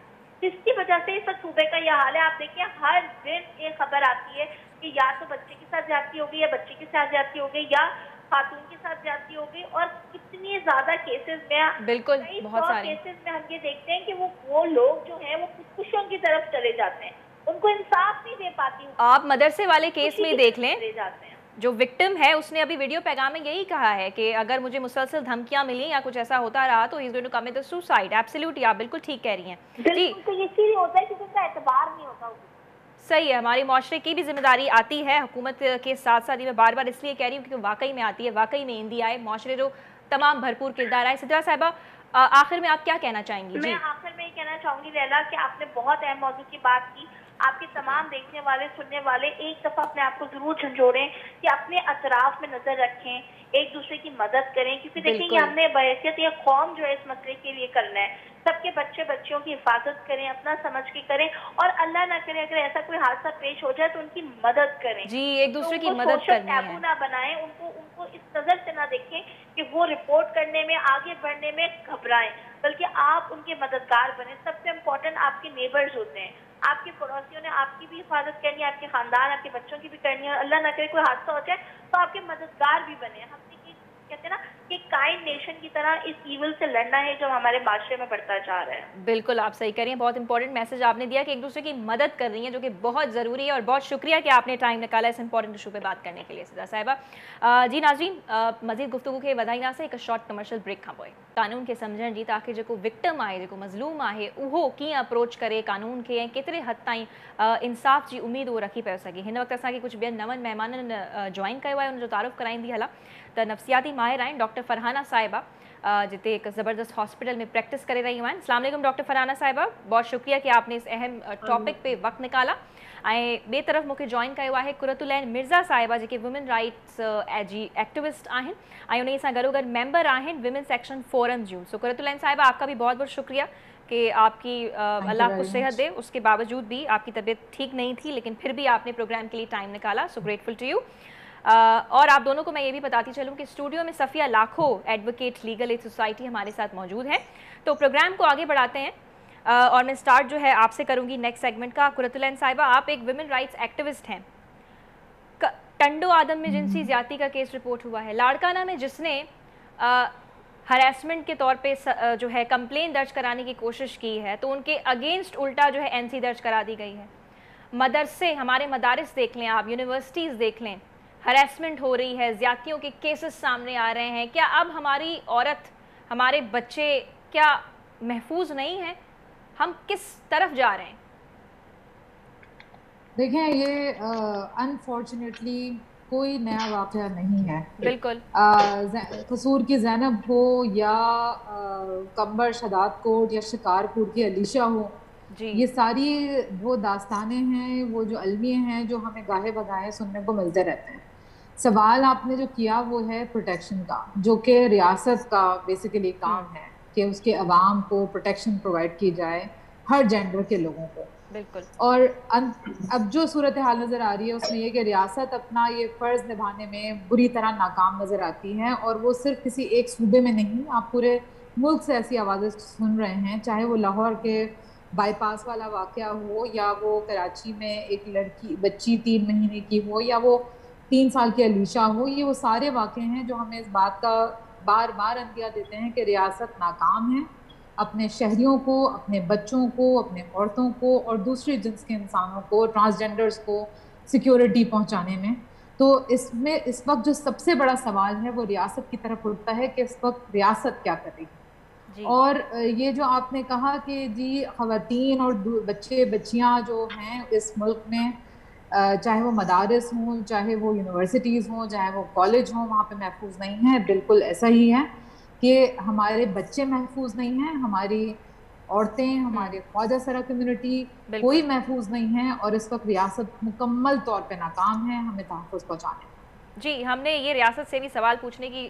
जिसकी वजह से इस सूबे का यह हाल है। आप देखिए हर दिन एक खबर आती है कि या तो बच्चे के साथ ज्यादती हो गई, या बच्चे के साथ ज्यादती हो गई, या खातून के साथ ज्यादती हो गई, और कितनी ज्यादा केसेस में, बिल्कुल बहुत सारे केसेस में हम ये देखते हैं कि वो लोग जो हैं वो खुदकुशियों की तरफ चले जाते हैं, उनको इंसाफ नहीं दे पाती। आप मदरसे वाले केस में देख लें, चले जाते हैं। जो विक्टिम है उसने अभी वीडियो पैगाम में यही कहा है कि अगर मुझे मुसलसल धमकियां मिली या कुछ ऐसा होता रहा तो he is going to commit suicide. Absolutely, आप बिल्कुल ठीक कह रही हैं जी। तो ये इसीलिए होता है क्योंकि उनका एतबार नहीं होता। सही है, हमारी माशरे की भी जिम्मेदारी आती है हुकूमत के साथ साथ। मैं बार बार इसलिए कह रही हूँ क्योंकि वाकई में आती है, वाकई में इंदी आए माशरे जो तमाम भरपूर किरदार आए। सिद्रा साहिबा, आखिर में आप क्या कहना चाहेंगी? मैं आखिर में ये कहना चाहूंगी लैला कि आपने बहुत अहम मौजू की बात की। आपके तमाम देखने वाले, सुनने वाले एक दफा अपने आप को जरूर झंझोड़ें कि अपने अतराफ में नजर रखें, एक दूसरे की मदद करें, क्योंकि देखिए हमने बहैसियत ये कौम जो है इस मसले के लिए करना है। सबके बच्चे बच्चियों की हिफाजत करें, अपना समझ के करें, और अल्लाह ना करे अगर ऐसा कोई हादसा पेश हो जाए तो उनकी मदद करें जी, एक दूसरे की मदद करनी है। टैबू ना बनाएं, उनको इस नजर से ना देखें कि वो रिपोर्ट करने में, आगे बढ़ने में घबराएं, बल्कि आप उनके मददगार बने। सबसे इम्पोर्टेंट आपके नेबर्स होते हैं, आपके पड़ोसियों ने आपकी भी हिफाजत करनी है, आपके खानदान, आपके बच्चों की भी करनी है, और अल्लाह ना करे कोई हादसा हो जाए तो आपके मददगार भी बने। हमने कहते हैं ना कि काइंड नेशन की तरह इस ईविल से लड़ना है जो हमारे माशरे में बढ़ता जा रहा है। बिल्कुल, आप सही कह रही हैं। बहुत इंपॉर्टेंट मैसेज आपने दिया कि एक दूसरे की मदद कर रही हैं, जो कि बहुत ज़रूरी है, और बहुत शुक्रिया कि आपने टाइम निकाला इस इंपॉर्टेंट इशू पे बात करने के लिए सिद्रा साहिबा। जी नाज़रीन, मज़ीद गुफ्तगू के वधाईना से एक शॉर्ट कमर्शियल ब्रेक खां पोइ कानून के समझण जी, ताकि जेको विक्टिम आहे, जेको मज़लूम आहे, उहो कीअं अप्रोच करे कानून के, ऐं केतिरे हद ताईं इंसाफ़ जी उम्मीद उहो रखी पियो सघे। हिन वक़्तु असांखे कुझु ॿियनि नवनि महिमाननि जॉइन कयो आहे, उनजो तारुफ़ कराईंदी हलां। त नफ़्सियाती माहिर आहिनि डॉक्टर फरहाना साहिबा, जिते एक ज़बरदस्त हॉस्पिटल में प्रैक्टिस करे रही आहिनि। अस्सलाम वालेकुम डॉक्टर फरहाना साहिबा, बहुत शुक्रिया कि आपने इस अहम टॉपिक पे वक्त निकाला। ऐं ॿिए तरफ़ मूंखे जॉइन कयो आहे कुरतुलैन मिर्ज़ा साहिबा, जेके वुमेन राइट्स जी एक्टिविस्ट आहिनि ऐं उन सां गॾोगॾु मेंबर आहिनि विमेन सेक्शन फोरम जूं। सो कुरतुलैन साहिबा, आपका भी बहुत बहुत शुक्रिया कि आपकी अल्लाह को सेहत दे, उसके बावजूद भी आपकी तबीयत ठीक नहीं थी, लेकिन फिर भी आपने प्रोग्राम के लिए टाइम निकाला। So grateful to you. और आप दोनों को मैं ये भी बताती चलूँ कि स्टूडियो में सफ़िया लाखों एडवोकेट लीगल एड सोसाइटी हमारे साथ मौजूद है। तो प्रोग्राम को आगे बढ़ाते हैं और मैं स्टार्ट जो है आपसे करूँगी नेक्स्ट सेगमेंट का। कुरतुलैन साहिबा, आप एक वुमेन राइट्स एक्टिविस्ट हैं। टंडो आदम में जिनसी ज्यादती का केस रिपोर्ट हुआ है, लाड़काना में जिसने हरासमेंट के तौर पे जो है कंप्लेन दर्ज कराने की कोशिश की है, तो उनके अगेंस्ट उल्टा जो है एनसी दर्ज करा दी गई है। मदरसे, हमारे मदारिस देख लें आप, यूनिवर्सिटीज़ देख लें, हरासमेंट हो रही है, ज़्यादतियों के केसेस सामने आ रहे हैं। क्या अब हमारी औरत, हमारे बच्चे क्या महफूज नहीं हैं? हम किस तरफ जा रहे हैं? देखें, ये अनफॉर्चुनेटली कोई नया वाक़या नहीं है। बिल्कुल। कसूर की ज़ैनब हो या कंबर शदाद कोट या शिकारपुर की अलीशा हो, ये सारी वो दास्तानें हैं, वो जो अलमिए हैं जो हमें गाहे बगाहे सुनने को मिलते रहते हैं। सवाल आपने जो किया वो है प्रोटेक्शन का, जो कि रियासत का बेसिकली काम है कि उसके अवाम को प्रोटेक्शन प्रोवाइड की जाए, हर जेंडर के लोगों को। बिल्कुल। और अब जो सूरत हाल नज़र आ रही है उसमें ये कि रियासत अपना ये फ़र्ज़ निभाने में बुरी तरह नाकाम नज़र आती है, और वो सिर्फ किसी एक सूबे में नहीं, आप पूरे मुल्क से ऐसी आवाज़ें सुन रहे हैं, चाहे वो लाहौर के बाईपास वाला वाक़या हो, या वो कराची में एक बच्ची 3 महीने की हो, या वो 3 साल की अलीशा हो। ये वो सारे वाक़े हैं जो हमें इस बात का बार बार अंदिया देते हैं कि रियासत नाकाम है अपने शहरियों को, अपने बच्चों को, अपने औरतों को और दूसरे जिन्स के इंसानों को, ट्रांसजेंडर्स को सिक्योरिटी पहुंचाने में। तो इसमें इस वक्त जो सबसे बड़ा सवाल है वो रियासत की तरफ उठता है कि इस वक्त रियासत क्या करेगी। और ये जो आपने कहा कि जी ख़वातीन और बच्चे बच्चियां जो हैं इस मुल्क में, चाहे वो मदारिस हों, चाहे वो यूनिवर्सिटीज़ हों, चाहे वो कॉलेज हों, वहाँ पे महफूज नहीं है। बिल्कुल ऐसा ही है कि हमारे बच्चे महफूज नहीं हैं, हमारी औरतें, हमारे ख्वाजा सरा कम्युनिटी कोई महफूज नहीं है, और इस वक्त रियासत मुकम्मल तौर पे नाकाम है हमें तहफ़्फ़ुज़ पहुँचाने। जी, हमने ये रियासत से भी सवाल पूछने की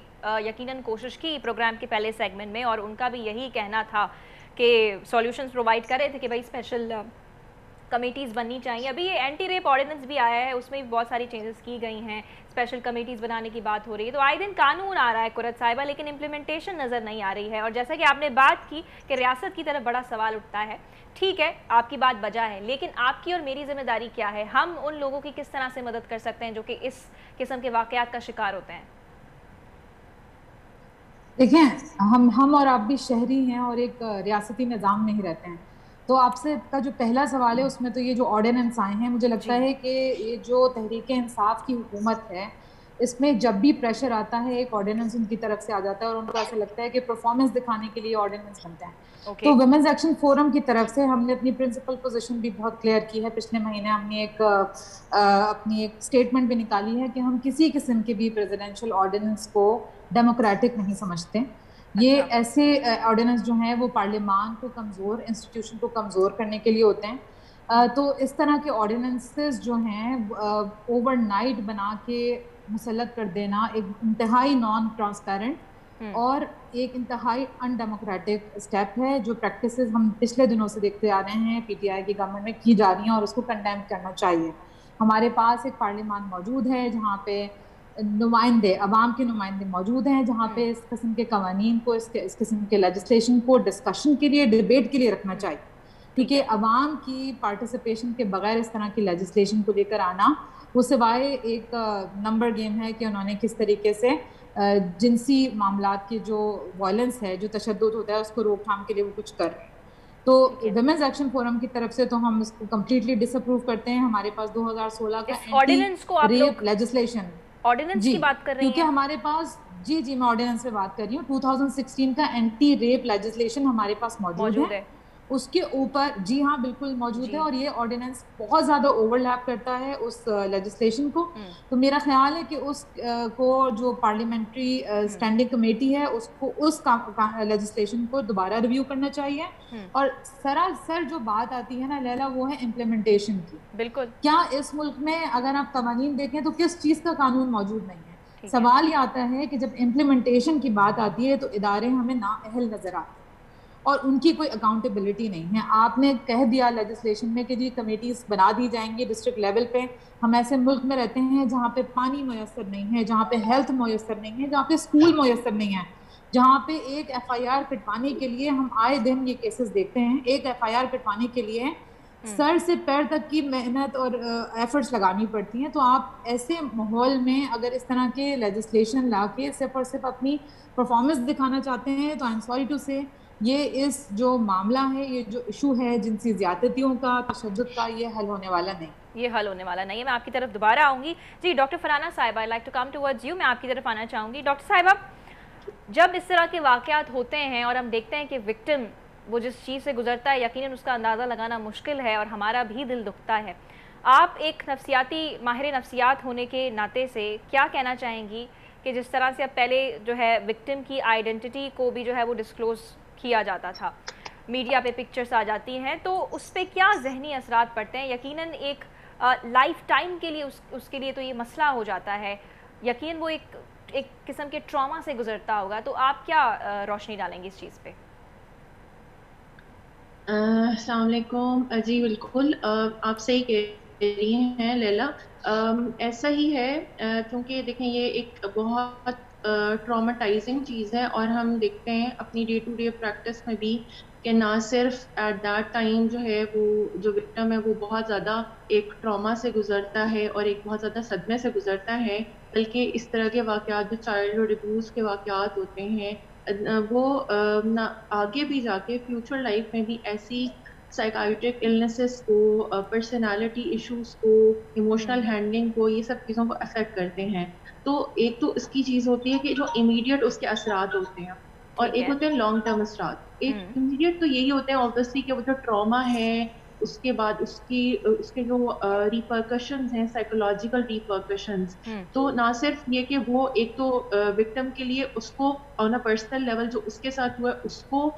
यकीनन कोशिश की प्रोग्राम के पहले सेगमेंट में, और उनका भी यही कहना था कि सॉल्यूशंस प्रोवाइड कर रहे थे कि भाई स्पेशल कमेटीज़ बननी चाहिए। अभी ये एंटी रेप ऑर्डिनेंस भी आया है, उसमें भी बहुत सारी चेंजेस की गई हैं, स्पेशल कमेटीज़ बनाने की बात हो रही है। तो आए दिन कानून आ रहा है कुरत साहिबा, लेकिन इम्प्लीमेंटेशन नज़र नहीं आ रही है। और जैसा कि आपने बात की कि रियासत की तरफ बड़ा सवाल उठता है, ठीक है, आपकी बात बजा है, लेकिन आपकी और मेरी जिम्मेदारी क्या है? हम उन लोगों की किस तरह से मदद कर सकते हैं जो कि इस किस्म के वाक़यात का शिकार होते हैं? देखें, हम और आप भी शहरी हैं और एक रियासती निज़ाम में ही रहते हैं। तो आपसे का जो पहला सवाल है उसमें तो ये जो ऑर्डिनेंस आए हैं, मुझे लगता है कि ये जो तहरीक इंसाफ की हुकूमत है, इसमें जब भी प्रेशर आता है एक ऑर्डिनेंस उनकी तरफ से आ जाता है, और उनको ऐसा लगता है कि परफॉर्मेंस दिखाने के लिए ऑर्डिनेंस बनते हैं। तो वुमेन्स एक्शन फोरम की तरफ से हमने अपनी प्रिंसिपल पोजीशन भी बहुत क्लियर की है। पिछले महीने हमने अपनी एक स्टेटमेंट भी निकाली है कि हम किसी किस्म के भी प्रेसिडेंशियल ऑर्डिनेंस को डेमोक्रेटिक नहीं समझते। ये ऐसे ऑर्डिनेंस जो हैं वो पार्लियामान को कमज़ोर, इंस्टीट्यूशन को कमज़ोर करने के लिए होते हैं। तो इस तरह के ऑर्डिनेंसेस जो हैं ओवरनाइट बना के मुसल्लत कर देना एक इंतहाई नॉन ट्रांसपेरेंट और एक इंतहाई अनडेमोक्रेटिक स्टेप है, जो प्रैक्टिसेस हम पिछले दिनों से देखते आ रहे हैं पीटीआई की गवर्नमेंट में की जा रही हैं, और उसको कंडेम करना चाहिए। हमारे पास एक पार्लियामान मौजूद है जहाँ पे नुमाइंदे, अवाम के नुमाइंदे मौजूद हैं, जहाँ पे इस किस्म के कवानीन को, इस किस्म के लेजिस्लेशन को डिस्कशन के लिए, डिबेट के लिए रखना चाहिए। क्योंकि अवाम की पार्टिसिपेशन के बगैर इस तरह की लेजिस्लेशन को लेकर आना वो सिवाय एक नंबर गेम है कि उन्होंने किस तरीके से जिनसी मामलात की जो वायलेंस है, जो तशद्दुद होता है, उसको रोकथाम के लिए वो कुछ कर रहे हैं। तो वुमेन्स एक्शन फोरम की तरफ से तो हम इसको कम्प्लीटली डिसअप्रूव करते हैं। हमारे पास 2016 का एंटी रेप लेजिस्लेशन ऑर्डिनेंस की बात कर रही हैं, क्योंकि हमारे पास जी मैं ऑर्डिनेंस से बात कर रही हूँ। 2016 का एंटी रेप लेजिस्लेशन हमारे पास मौजूद है, उसके ऊपर जी हाँ बिल्कुल मौजूद है, और ये ऑर्डिनेंस बहुत ज़्यादा ओवरलैप करता है उस लेजिस्लेशन को। तो मेरा ख्याल है कि उस को जो पार्लियामेंट्री स्टैंडिंग कमेटी है उसको उस लेजिस्लेशन को दोबारा रिव्यू करना चाहिए। और सरासर जो बात आती है ना लैला, वो है इम्प्लीमेंटेशन की। बिल्कुल, क्या इस मुल्क में अगर आप कवानीन देखें तो किस चीज़ का कानून मौजूद नहीं है। सवाल ये आता है कि जब इम्प्लीमेंटेशन की बात आती है तो इदारे हमें नाअहल नजर आते हैं और उनकी कोई अकाउंटेबिलिटी नहीं है। आपने कह दिया लेजिस्लेशन में कि जी कमेटीज बना दी जाएंगी डिस्ट्रिक्ट लेवल पे। हम ऐसे मुल्क में रहते हैं जहाँ पे पानी मुयसर नहीं है, जहाँ पे हेल्थ मुयसर नहीं है, जहाँ पे स्कूल मुयसर नहीं है, जहाँ पे एक FIR कटवाने के लिए हम आए दिन ये केसेस देखते हैं। एक FIR कटवाने के लिए सर से पैर तक की मेहनत और एफर्ट्स लगानी पड़ती हैं। तो आप ऐसे माहौल में अगर इस तरह के लेजिस्लेशन ला के सिर्फ और सिर्फ अपनी परफॉर्मेंस दिखाना चाहते हैं तो आई एम सॉरी टू से ये इस जो मामला है, ये जो इशू है जिनसी ज्यादतियों का, तशद्दुद का, ये हल होने वाला नहीं। ये हल होने वाला नहीं है। मैं आपकी तरफ दोबारा आऊँगी। जी डॉक्टर फरहाना साहिबा, I like to come towards you. मैं आपकी तरफ आना चाहूँगी। डॉक्टर साहिबा, जब इस तरह के वाक़यात होते हैं और हम देखते हैं कि विक्टिम वो जिस चीज़ से गुजरता है यकीनन उसका अंदाज़ा लगाना मुश्किल है और हमारा भी दिल दुखता है, आप एक नफ्सियाती माहिर नफ्सियात होने के नाते से क्या कहना चाहेंगी कि जिस तरह से अब पहले जो है विक्टिम की आइडेंटिटी को भी जो है वो डिस्क्लोज़ किया जाता था, मीडिया पे पिक्चर्स आ जाती हैं, तो उस पर क्या जहनी असरात पड़ते हैं? यकीनन एक लाइफ टाइम के लिए उसके लिए तो ये मसला हो जाता है, यकीन वो एक किस्म के ट्रॉमा से गुजरता होगा। तो आप क्या रोशनी डालेंगे इस चीज़ पे? अस्सलाम वालेकुम। जी बिल्कुल, आप सही कह रही हैं लैला। ऐसा ही है, क्योंकि देखें ये एक बहुत ट्रॉमाटाइजिंग चीज़ है और हम देखते हैं अपनी डे टू डे प्रैक्टिस में भी कि ना सिर्फ एट दैट टाइम जो है वो जो विक्टिम है वो बहुत ज़्यादा एक ट्रॉमा से गुजरता है और एक बहुत ज़्यादा सदमे से गुजरता है, बल्कि इस तरह के वाक़यात जो चाइल्डहुड अब्यूज़ के वाक़यात होते हैं वो ना आगे भी जाके फ्यूचर लाइफ में भी ऐसी साइकाइट्रिक इलनेसेस को, पर्सनालिटी इश्यूज को, इमोशनल हैंडलिंग को, ये सब चीज़ों को अफेक्ट करते हैं। तो एक तो इसकी चीज़ होती है कि जो इमीडिएट उसके असरात होते हैं और एक होते हैं लॉन्ग टर्म असरात। एक इमीडिएट तो यही होते हैं ऑब्वियसली कि वो जो ट्रॉमा है उसके बाद उसके जो रिपरकशंस हैं, साइकोलॉजिकल रिपरकशंस, तो ना सिर्फ ये कि वो एक तो विक्टिम के लिए उसको ऑन अ पर्सनल लेवल जो उसके साथ हुआ उसको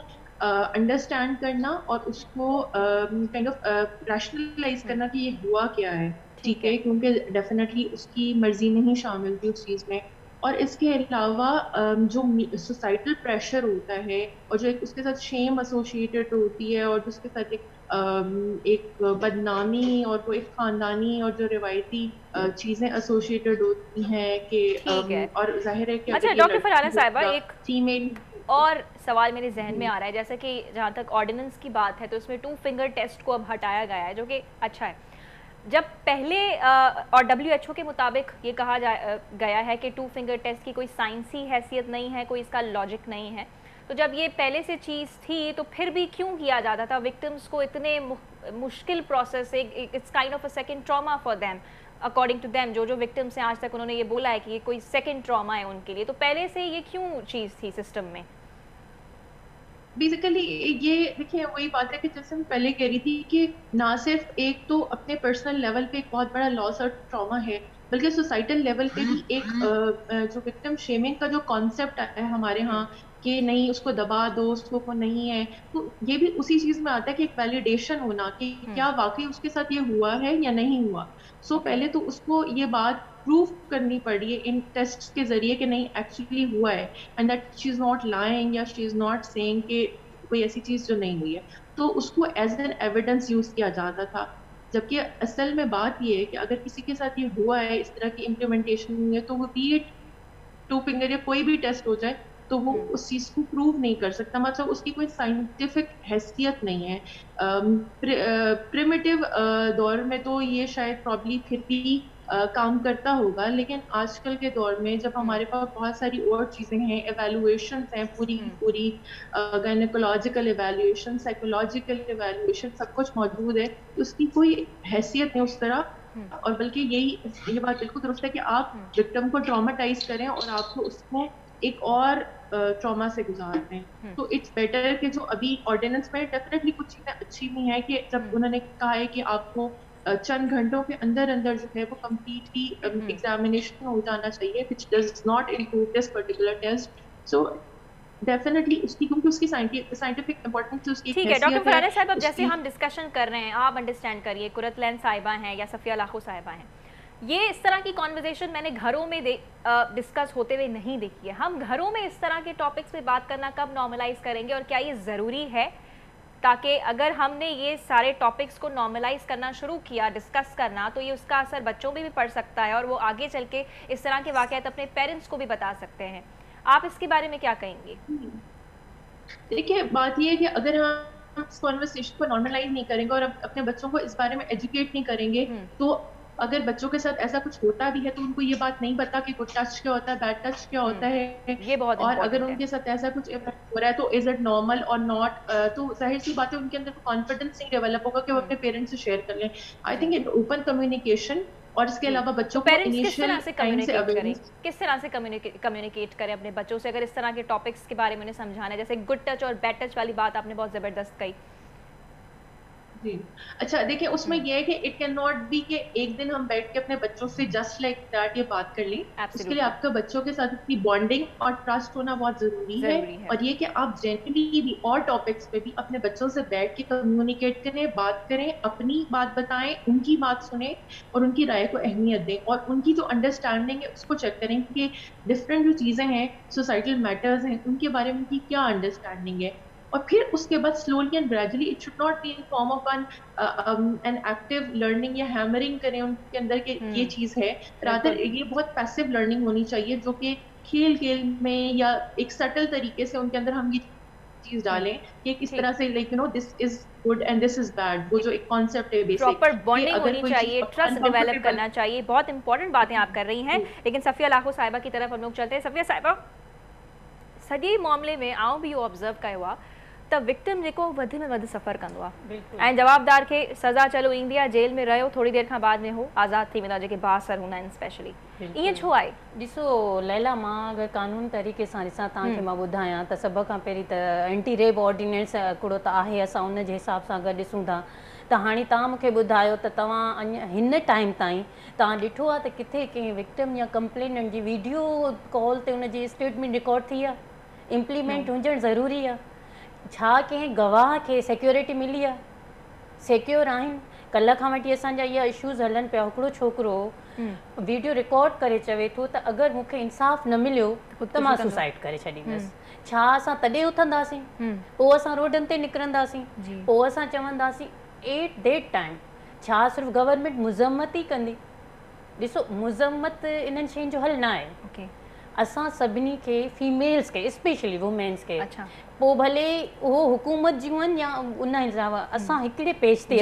अंडरस्टैंड करना और उसको काइंड ऑफ रैशनलाइज करना कि ये हुआ क्या है, ठीक है, क्योंकि डेफिनेटली उसकी मर्जी नहीं शामिल थी उस चीज़ में। और इसके अलावा जो सोसाइटल प्रेशर होता है और जो एक उसके साथ शेम एसोसिएटेड होती है और जिसके साथ एक बदनामी और वो एक ख़ानदानी और जो रिवायती चीज़ें एसोसिएटेड होती हैं कि और जाहिर है कि अच्छा डॉक्टर फरहाना साहिबा, एक फीमेल और सवाल मेरे जहन में आ रहा है, जैसे कि जहाँ तक ऑर्डिनेंस की बात है तो इसमें 2 फिंगर टेस्ट को अब हटाया गया है, जो कि अच्छा है। जब पहले और WHO के मुताबिक ये कहा गया है कि 2 फिंगर टेस्ट की कोई साइंसी हैसियत नहीं है, कोई इसका लॉजिक नहीं है, तो जब ये पहले से चीज़ थी तो फिर भी क्यों किया जाता था विक्टिम्स को इतने मुश्किल process? It's kind of a second trauma for them according to them. जो विक्टिम्स हैं आज तक उन्होंने ये बोला है कि ये कोई सेकंड ट्रॉमा है उनके लिए, तो पहले से ये क्यों चीज़ थी सिस्टम में? बेसिकली ये देखिए वही बात है कि जैसे मैं पहले कह रही थी कि ना सिर्फ एक तो अपने पर्सनल लेवल पे एक बहुत बड़ा लॉस और ट्रॉमा है, बल्कि सोसाइटल लेवल पे भी एक जो विक्टिम शेमिंग का जो कॉन्सेप्ट है हमारे यहाँ कि नहीं उसको दबा दो, उसको को नहीं है, तो ये भी उसी चीज़ में आता है कि एक वैलिडेशन होना कि क्या वाकई उसके साथ ये हुआ है या नहीं हुआ। सो पहले तो उसको ये बात प्रूव करनी पड़ी है इन टेस्ट के जरिए कि नहीं एक्चुअली हुआ है and that she is not lying या शी इज़ नॉट सेइंग कि कोई ऐसी चीज़ जो नहीं हुई है, तो उसको एज एन एविडेंस यूज़ किया जाता था। जबकि असल में बात ये है कि अगर किसी के साथ ये हुआ है, इस तरह की इम्प्लीमेंटेशन हुई है, तो वो बी इट 2 फिंगर या कोई भी टेस्ट हो जाए तो वो उस चीज़ को प्रूव नहीं कर सकता, मतलब उसकी कोई साइंटिफिक हैसियत नहीं है। प्रिमिटिव दौर में तो ये शायद प्रॉब्ली फिर भी काम करता होगा, लेकिन आजकल के दौर में जब हमारे पास बहुत सारी और चीज़ें हैं, एवेल्युएशंस हैं पूरी की पूरी, गायनेकोलॉजिकल एवेल्युएशन, साइकोलॉजिकल एवेल्युएशन, सब कुछ मौजूद है, तो उसकी कोई हैसियत नहीं उस तरह। और बल्कि ये बात बिल्कुल दुरुस्त है कि आप विक्टिम को ट्रॉमाटाइज करें और आपको उसको एक और ट्रॉमा से गुजार रहे हैं। तो इट्स बेटर कि जो अभी ऑर्डिनेंस में डेफिनेटली कुछ चीजें अच्छी भी हैं कि जब उन्होंने कहा है कि आपको चंद घंटों के अंदर अंदर जो है वो कम्प्लीटली एग्जामिनेशन हो जाना चाहिए, which does not include this particular test. So definitely उसकी, क्योंकि उसकी साइंटिफिक इंपॉर्टेंस, उसकी ठीक है। डॉक्टर फरहाना साहब, अब जैसे हम डिस्कशन कर रहे हैं, आप अंडरस्टैंड करिए, कुरतलैन साहिबा हैं या सफिया लाखो साहिबा हैं, ये इस तरह की कॉन्वर्जेशन मैंने घरों में डिस्कस होते हुए नहीं देखी है। हम घरों में इस तरह के टॉपिक्स पे बात करना कब नॉर्मलाइज करेंगे, और क्या ये ज़रूरी है, ताकि अगर हमने ये सारे टॉपिक्स को नॉर्मलाइज करना शुरू किया, डिस्कस करना, तो ये उसका असर बच्चों पे भी पड़ सकता है और वो आगे चल के इस तरह के वाक़यात अपने पेरेंट्स को भी बता सकते हैं। आप इसके बारे में क्या कहेंगे? देखिए, बात ये है कि अगर हम इस कॉन्वर्सेशन को नॉर्मलाइज नहीं करेंगे और अपने बच्चों को इस बारे में एजुकेट नहीं करेंगे, तो अगर बच्चों के साथ ऐसा कुछ होता भी है तो उनको ये बात नहीं पता कि गुड टच क्या होता है, बैड टच क्या होता है, ये बहुत और अगर उनके साथ ऐसा कुछ हो रहा है तो इज इट नॉर्मल और नॉट, तो जाहिर सी बात है उनके अंदर कॉन्फिडेंस नहीं डेवलप होगा कि वो अपने पेरेंट्स से शेयर कर लें। आई थिंक ओपन कम्युनिकेशन, और इसके अलावा बच्चों को इनिशियल टाइम से अवेयरनेस, किस तरह से कम्युनिकेट करें अपने बच्चों से, अगर इस तरह के टॉपिक्स के बारे में उन्हें समझाना है, जैसे गुड टच और बैड टच वाली बात आपने बहुत ज़बरदस्त कही। जी अच्छा, देखिए उसमें ये है कि इट कैन नॉट बी कि एक दिन हम बैठ के अपने बच्चों से जस्ट लाइक दैट ये बात कर लें। उसके लिए आपका बच्चों के साथ इतनी बॉन्डिंग और ट्रस्ट होना बहुत जरूरी है। और ये कि आप जनरली भी और टॉपिक्स पे भी अपने बच्चों से बैठ के कम्युनिकेट करें, बात करें, अपनी बात बताएं, उनकी बात सुने और उनकी राय को अहमियत दें, और उनकी जो अंडरस्टैंडिंग है उसको चेक करें कि डिफरेंट जो चीजें हैं, सोसाइटल मैटर्स हैं, उनके बारे में उनकी क्या अंडरस्टैंडिंग है। और फिर उसके बाद slowly and gradually, it should not be in form of an active learning या हैमरिंग करें उनके अंदर कि ये चीज है, रादर ये बहुत पैसिव लर्निंग होनी चाहिए जो कि खेल खेल में या एक सटल तरीके से उनके अंदर हम ये चीज डालें कि किस तरह से like you know this is good and this is bad, वो जो एक कॉन्सेप्ट है बेसिक, प्रॉपर बॉन्डिंग होनी चाहिए, ट्रस्ट डेवलप करना चाहिए। बहुत इंपॉर्टेंट बातें आप कर रही हैं। लेकिन सफिया लाखो साहिबा की तरफ हम लोग चलते हैं। सफिया साहिबा, सॼे मामले में आउं भी ऑब्ज़र्व कयो आहे त विक्टिम जेको वधि में वधि सफ़र कंदो आहे ऐं जवाबदार खे सज़ा चलो ईंदी आहे, जेल में रहियो, थोड़ी देर खां बाद में हो आज़ादु थी वेंदा, जेके बासर हूंदा आहिनि स्पेशली। ईअं छो आहे? ॾिसो लैला, मां अगरि कानून तरीक़े सां ॾिसां तव्हांखे मां ॿुधायां त सभ खां पहिरीं त एंटी रेप ऑर्डिनेंस हिकिड़ो त आहे, असां उन जे हिसाब सां अगरि ॾिसूं था त हाणे तव्हां मूंखे ॿुधायो त तव्हां अञा हिन टाइम ताईं तव्हां ॾिठो आहे त किथे कंहिं विक्टिम या कंप्लेनेंट जी वीडियो कॉल ते उन जी स्टेटमेंट रिकॉर्ड थी आहे? इम्प्लीमेंट हुजणु ज़रूरी आहे। छा कंहिं गवाह खे सिक्योरिटी मिली आहे? सिक्योर आहिनि? कल्ह खां वठी असांजा इहा इशूज़ हलनि पिया। हिकिड़ो छोकिरो वीडियो रिकॉर्ड करे चवे थो त अगरि मूंखे इंसाफ़ न मिलियो त मां सुसाइड करे छॾींदसि। छा असां तॾहिं उथंदासीं? पोइ असां रोडनि ते निकिरंदासीं? पोइ असां चवंदासीं एट दैट टाइम छा सिर्फ़ु गवर्नमेंट मुज़म्मत ई कंदी? ॾिसो, मुज़म्मत इन्हनि शयुनि जो हल न आहे। असां सभिनी खे, फीमेल्स खे, स्पेशली वुमेन्स खे, पोइ भले उहो हुकूमत जूं आहिनि या उन हिसाब, असां हिकिड़े पेज ते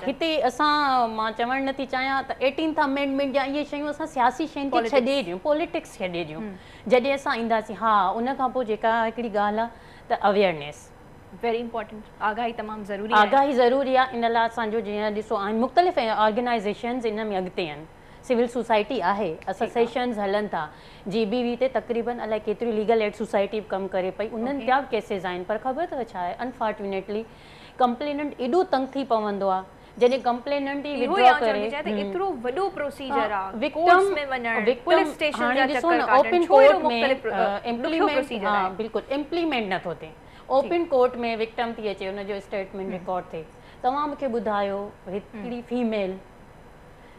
हिते असां, मां चवणु नथी चाहियां त 18th अमेंडमेंट या इहे शयूं असां सियासी शयुनि खे छॾे ॾियूं, पॉलिटिक्स छॾे ॾियूं। जॾहिं असां ईंदासीं, हा, उन खां पोइ जेका हिकिड़ी ॻाल्हि आहे त अवेयरनेस वेरी इंपॉर्टेंट, आगाही तमामु ज़रूरी आहे। आगाही ज़रूरी आहे। इन लाइ असांजो जीअं ॾिसो आहिनि मुख़्तलिफ़ ऑर्गेनाइज़ेशन्स इन में अॻिते आहिनि। सिविल सोसाइटी आहे, एसोसिएशन्स हलनि था, GBV ते तक़रीबन अलाए केतिरी लीगल एड सोसाइटी कमु करे पई, उन्हनि जा केसिस आहिनि। पर ख़बर अथव छा आहे, अनफॉर्चुनेटली कंप्लेनेंट एॾो तंग थी पवंदो आहे जॾहिं कंप्लेनेंट ई विड्रॉ करे, एतिरो वॾो प्रोसीजर आहे, विक्टिम में वञण, पुलिस स्टेशन जा चक्कर काटण, ओपन कोर्ट में इम्प्लीमेंट, हा बिल्कुलु इम्प्लीमेंट नथो थिए। ओपन कोर्ट में विक्टिम थी अचे, उनजो स्टेटमेंट रिकॉर्ड थिए। तव्हां मूंखे ॿुधायो, हिकिड़ी फीमेल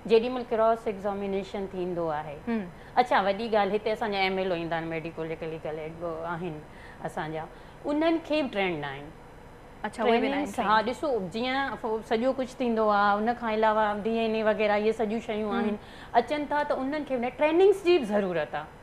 जेॾीमहिल क्रॉस एग्ज़ामिनेशन थींदो आहे, अच्छा वॾी ॻाल्हि, हिते असांजा MLO ईंदा आहिनि, मेडिकल जेके लीगल एड आहिनि असांजा, उन्हनि खे बि ट्रेंड आहिनि। हा, ॾिसो जीअं सॼो कुझु थींदो आहे, उन खां अलावा DNA वग़ैरह इहे सॼियूं शयूं आहिनि, अचनि था, त उन्हनि खे ट्रेनिंग्स जी बि ज़रूरत आहे।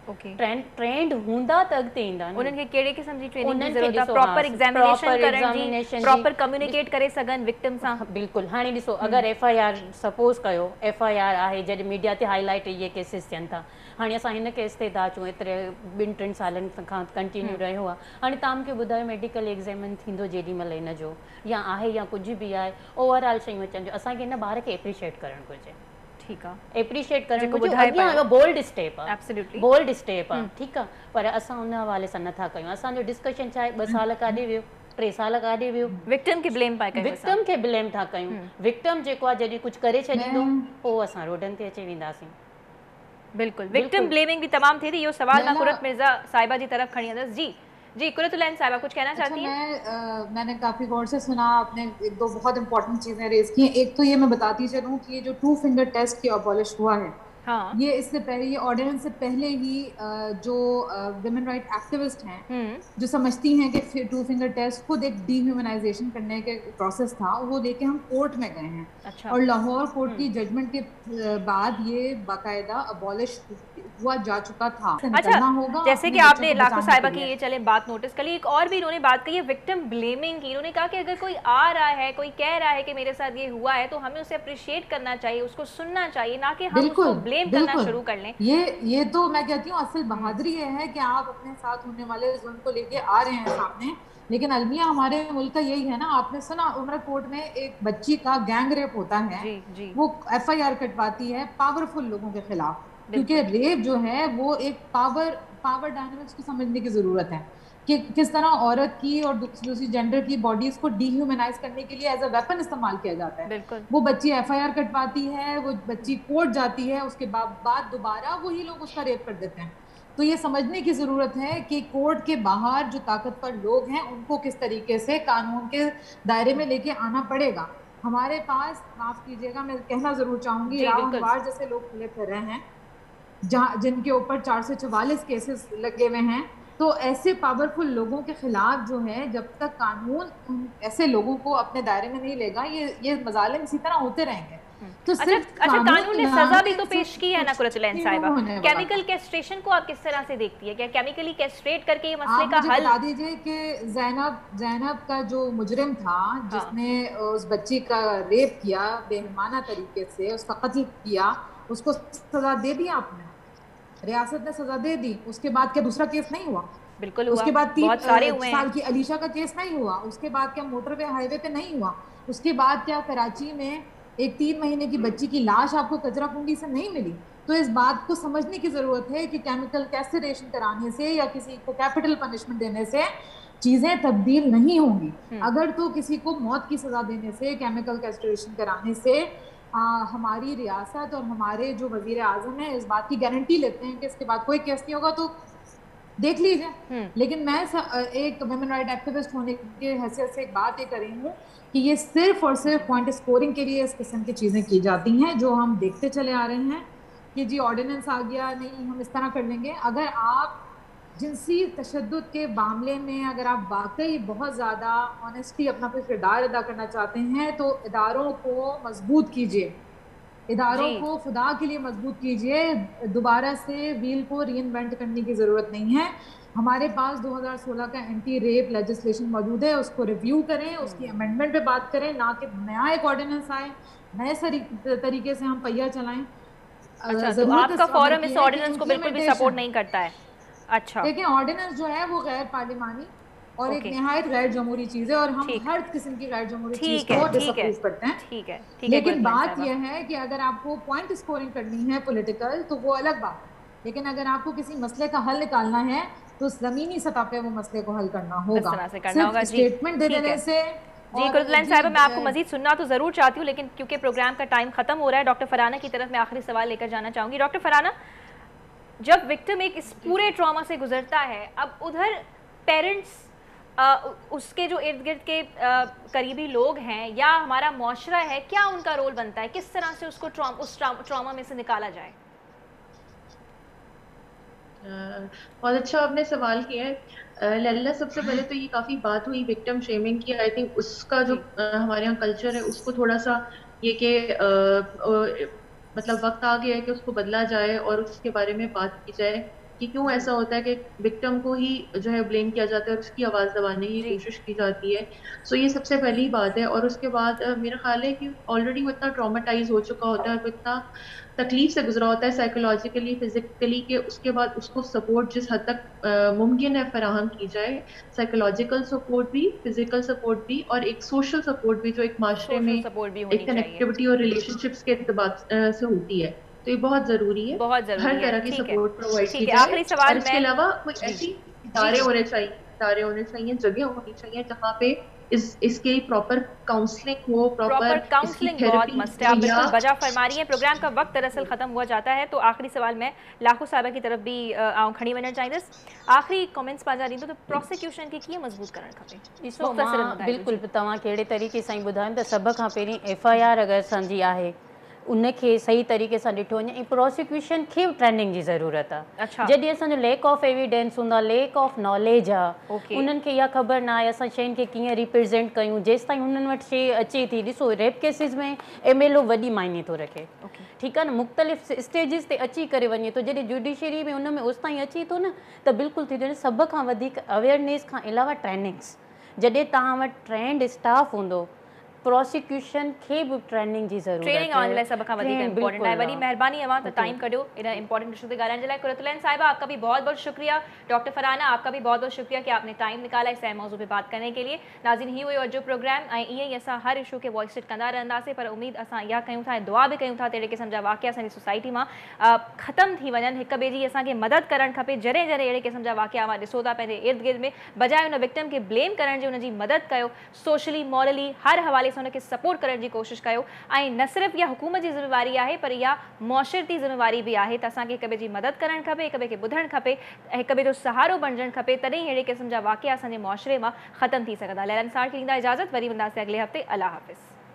ट्रेंड हूंदा त अॻिते ईंदा। उन्हनि खे कहिड़े क़िस्म जी ट्रेनिंग जी ज़रूरत आहे? प्रॉपर एग्जामिनेशन करण जी, प्रॉपर कम्युनिकेट करे सघनि विक्टिम सां। बिल्कुलु। हाणे ॾिसो, अगरि FIR सपोज़ कयो, FIR आहे, जॾहिं मीडिया ते हाईलाइट इहे केसिस थियनि था, हाणे असां हिन केस ते था अचूं, एतिरे 2-3 सालनि खां कंटिन्यू रहियो आहे। हाणे तव्हां मूंखे ॿुधायो, मेडिकल एग्ज़ामिन थींदो जेॾीमहिल इन जो या आहे या कुझु बि आहे, ओवरऑल शयूं अचनि जो, असांखे हिन ॿार खे एप्रिशिएट करणु घुरिजे। ठीकु आहे, एप्रिशिएट करणु जेको घुरिजे, ॿुधाए अॻियां पियो। बोल्ड स्टेप आहे, एब्सोल्युटली बोल्ड स्टेप आहे, ठीकु आहे, पर असां उन हवाले सां नथा कयूं। असांजो डिस्कशन छा आहे, 2 साल काॾे वियो, 3 साल काॾे वियो, विक्टिम खे ब्लेम पाए कयूं असां। विक्टिम खे ब्लेम था कयूं। विक्टिम जेको आहे जॾहिं कुझु करे छॾींदो, पोइ असां रोडनि ते अची वेंदासीं। बिल्कुलु, विक्टिम ब्लेमिंग भी तमाम थी थी। इहो सवाल मां कुरत मिर्ज़ा साहिबा जी तरफ खणी वेंदसि। जी जी, कुरतुलैन साहिबा कुछ कहना चाहती हैं? मैंने काफ़ी गौर से सुना, आपने एक दो बहुत इंपॉर्टेंट चीज़ें रेज की हैं। एक तो ये मैं बताती चलूँ कि ये जो 2 फिंगर टेस्ट की अबॉलिश हुआ है, हाँ, ये इससे पहले, ये ऑर्डिनेंस से पहले ही जो विमेन राइट एक्टिविस्ट हैं जो समझती हैं कि 2 फिंगर टेस्ट खुद एक डीह्यूमनाइजेशन करने के प्रोसेस था, वो लेके हम कोर्ट में गए हैं। अच्छा। और लाहौर कोर्ट की जजमेंट के बाद ये बाकायदा अबॉलिश हुआ जा चुका था। अच्छा, होगा जैसे कि आपने लाखों साहिबा की ये चले बात नोटिस कर ली, एक और भी इन्होंने बात कही है विक्टिम ब्लेमिंग की। इन्होंने कहा कि अगर कोई आ रहा है, कोई कह रहा है कि मेरे साथ ये हुआ है, तो हमें उसे अप्रिशिएट करना चाहिए, उसको सुनना चाहिए, ना कि हम उसको ब्लेम करना शुरू कर लें। ये तो मैं कहती हूँ असल बहादुरी ये है कि आप अपने साथ होने वाले जुल्म को लेके आ रहे हैं सामने। लेकिन अलमिया हमारे मुल्क का यही है ना, आपने सुना उमरकोट में एक बच्ची का गैंग रेप होता है, जी, जी। वो FIR कटवाती है पावरफुल लोगों के खिलाफ, क्योंकि रेप जो है वो एक पावर डायनामिक्स को समझने की जरूरत है कि किस तरह औरत की और दूसरी जेंडर की बॉडीज को डीह्यूमनाइज करने के लिए एज अ वेपन इस्तेमाल किया जाता है। बिल्कुल। वो बच्ची FIR कटवाती है, वो बच्ची कोर्ट जाती है, उसके बाद दोबारा वही लोग उसका रेप कर देते हैं। तो ये समझने की ज़रूरत है कि कोर्ट के बाहर जो ताकतवर लोग हैं उनको किस तरीके से कानून के दायरे में लेके आना पड़ेगा। हमारे पास, माफ़ कीजिएगा मैं कहना ज़रूर चाहूँगी, रावणवार जैसे लोग खुले फिर रहे हैं जिनके ऊपर 444 केसेस लगे हुए हैं। तो ऐसे पावरफुल लोगों के खिलाफ जो है, जब तक कानून ऐसे लोगों को अपने दायरे में नहीं लेगा, ये मजालिम इसी तरह होते रहेंगे। तो अच्छा, कानून ने सजा भी तो पेश की है ना कुरतुलैन साहिबा। केमिकल कैस्ट्रेशन को आप किस तरह से देखती है? क्या केमिकली कैस्ट्रेट करके ये मसले का हल? बता दीजिए कि ज़ैनब का जो मुजरिम था, जिसने उस बच्ची का रेप किया बेरहमाना तरीके से, उसका कत्ल किया, उसको सजा दे दी आपने, रियासत ने सजा दे दी। उसके बाद क्या दूसरा केस नहीं हुआ? बिल्कुल हुआ। उसके बाद 3 साल की अलीशा का केस नहीं हुआ? उसके बाद क्या मोटरवे हाईवे पे नहीं हुआ? उसके बाद क्या कराची में एक 3 महीने की बच्ची की लाश आपको कचरा कुंडी से नहीं मिली? तो इस बात को समझने की जरूरत है कि केमिकल कैस्ट्रेशन कराने से या किसी को कैपिटल पनिशमेंट देने से चीजें तब्दील नहीं होंगी। अगर तो किसी को मौत की सजा देने से, केमिकल कैस्ट्रेशन कराने से हमारी रियासत और हमारे जो वजीर आजम है इस बात की गारंटी लेते हैं कि इसके बाद कोई केस नहीं होगा, तो देख लीजिए। लेकिन मैं एक वुमेन राइट एक्टिविस्ट होने की हैसियत से एक बात ये कर रही हूँ कि ये सिर्फ और सिर्फ पॉइंट स्कोरिंग के लिए इस किस्म की चीज़ें की जाती हैं, जो हम देखते चले आ रहे हैं कि जी ऑर्डिनेंस आ गया, नहीं हम इस तरह कर लेंगे। अगर आप जिनसी तशद्दुद के मामले में अगर आप वाकई बहुत ज़्यादा ऑनेस्टी अपना कोई किरदार अदा करना चाहते हैं, तो इदारों को मजबूत कीजिए, इदारों को खुदा के लिए मजबूत कीजिए। दोबारा से व्हील को रीइन्वेंट करने की ज़रूरत नहीं है। हमारे पास 2016 का एंटी रेप लेजिस्लेशन मौजूद है, उसको रिव्यू करें, उसकी अमेंडमेंट पे बात करें, ना कि नया एक ऑर्डिनेंस आए, नए तरीके से हम पहिया चलाएं। अच्छा, तो आपका फोरम इस ऑर्डिनेंस को बिल्कुल भी सपोर्ट नहीं करता है? अच्छा, लेकिन ऑर्डिनेंस जो है वो गैर पार्लिमानी और एक निहायत गैर जमहूरी चीज़ है, और हम हर किस्म की गैर जमहूरी चीज़ को डिसअप्रूव करते हैं। ठीक है। लेकिन बात यह है कि अगर आपको पॉइंट स्कोरिंग करनी है पॉलिटिकल, तो वो अलग बात है। लेकिन अगर आपको किसी मसले का हल निकालना है, तो ज़मीनी सतह पे वो मसले को हल करना होगा, सिर्फ स्टेटमेंट दे देने से। जी कुरतुलैन साहिबा, मैं आपको मजीद सुनना तो ज़रूर चाहती हूँ, लेकिन क्योंकि प्रोग्राम का टाइम ख़त्म हो रहा है, डॉक्टर फरहाना की तरफ मैं आखिरी सवाल लेकर जाना चाहूँगी। डॉक्टर फरहाना, जब विक्टिम एक इस पूरे ट्रॉमा से गुजरता है, अब उधर पेरेंट्स, उसके जो इर्द गिर्द के करीबी लोग हैं या हमारा मुआशरा है, क्या उनका रोल बनता है? किस तरह से उसको उस ट्रॉमा में से निकाला जाए? बहुत अच्छा आपने सवाल किया है लैला। सबसे पहले तो ये काफ़ी बात हुई विक्टिम शेमिंग की। आई थिंक उसका जो हमारे यहाँ कल्चर है, उसको थोड़ा सा ये कि मतलब वक्त आ गया है कि उसको बदला जाए और उसके बारे में बात की जाए। कि क्यों ऐसा होता है कि विक्टिम को ही जो है ब्लेम किया जाता है और उसकी आवाज़ दबाने की जी। कोशिश की जाती है। सो ये सबसे पहली बात है। और उसके बाद मेरा ख्याल है कि ऑलरेडी वो इतना ट्रॉमेटाइज हो चुका होता है, वो इतना तकलीफ से गुजरा होता है साइकोलॉजिकली, फिजिकली, कि उसके बाद उसको सपोर्ट जिस हद तक मुमकिन है फराहम की जाए, साइकोलॉजिकल सपोर्ट भी, फिजिकल सपोर्ट भी, और एक सोशल सपोर्ट भी, जो एक माशरे सोशल में सपोर्ट भी एक होनी चाहिए। कनेक्टिविटी और रिलेशनशिप्स के इत्तेबात से होती है। तो ये बहुत ज़रूरी है, बहुत हर ज़रूरी है। तरह की ठीक है, सपोर्ट प्रोवाइड की ठीक है। जाए। आखिरी सवाल और इसके मैं अलावा कोई जी, ऐसी जी, इदारे जी। होने चाहिए, जगह होनी चाहिए जहाँ पे इसके प्रॉपर काउंसलिंग हो, प्रॉपर प्रॉपर इसकी काउंसलिंग बहुत थेरेपी मस्ट है। हो, आप या बिल्कुल बजा फरमा रही हैं। प्रोग्राम का वक्त दरअसल ख़त्म हुआ जाता है, तो आखिरी सवाल मैं लाखों साहबा की तरफ भी आऊं खड़ी वञणु चाहींदसि। आखिरी कमेंट्स पंहिंजा ॾींदो त प्रोसिक्यूशन खे कीअं मज़बूत करणु खपे? ॾिसो, मुख़्तसिरनि मां ॿुधाइजो। जी। बिल्कुलु तव्हां कहिड़े तरीक़े सां ई ॿुधायो त सभ खां पहिरीं FIR अगरि असांजी आहे उनखे सही तरीक़े सां ॾिठो वञे, ऐं प्रोसिक्यूशन खे बि ट्रेनिंग जी ज़रूरत आहे। अच्छा। जॾहिं असांजो लेक ऑफ एविडेंस हूंदो आहे, लेक ऑफ नॉलेज आहे, ओके। उन्हनि खे इहा ख़बर न आहे असां शयुनि खे कीअं रिप्रेज़ेंट कयूं, जेसि ताईं हुननि वटि शइ अचे थी। ॾिसो, रेप केसिस में MLO वॾी मायने थो रखे, ओके। ठीकु आहे न, मुख़्तलिफ़ स्टेजिस ते अची करे वञे थो। जॾहिं जुडिशरी में उन में उस ताईं अचे थो न, त बिल्कुलु थी थो। सभ खां वधीक अवेयरनेस खां अलावा ट्रेनिंग्स, जॾहिं तव्हां वटि ट्रेंड स्टाफ हूंदो, प्रोसिक्यूशन खे बि ट्रेनिंग जी ज़रूरत ट्रेनिंग है। आने लाइ सब का वधिक इम्पोर्टेंट है। बड़ी मेहरबानी अवां तो टाइम कढियो इन इम्पोर्टेंट इशू ते ॻाल्हाइण जे लाइ। कुरतुलैन साहिबा, आपका भी बहुत बहुत शुक्रिया। डॉक्टर फरहाना, आपका भी बहुत बहुत शुक्रिया कि आपने टाइम निकाला इस अहम मौजू पे बात करने के लिए। नाज़रीन, ही हुयो अॼु प्रोग्राम, ऐं ईअं ई असां हर इशू के वॉइस कंदा रहंदासीं, पर उम्मीद असां इहा कयूं था ऐं दुआ भी कयूं था त अहिड़े क़िस्म जा वाक़िया असांजी सोसाइटी मां ख़त्म थी वञनि। हिक ॿिए जी असांखे मदद करणु खपे। जॾहिं जॾहिं अहिड़े क़िस्म जा वाक़िया अवां ॾिसो था पंहिंजे इर्द गिर्द में, बजाए उन विक्टिम खे ब्लेम करण जी उनजी मदद कयो, सोशली मॉरली हर हवाले से उनखे सपोर्ट करण जी कोशिशि कयो। ऐं न सिर्फ़ इहा हुकूमत जी ज़िम्मेवारी आहे, पर इहा मुआशरती ज़िम्मेवारी भी आहे त असांखे हिक ॿिए जी मदद करणु खपे, हिक ॿिए खे ॿुधणु खपे, ऐं हिक ॿिए जो सहारो बणिजणु खपे। तॾहिं अहिड़े क़िस्म जा वाक़िया असांजे मुआशरे मां ख़त्म थी सघंदा। लैला निसार खे ॾींदा इजाज़त, वरी मिलंदासीं अॻिले हफ़्ते। अल्लाह हाफ़िज़।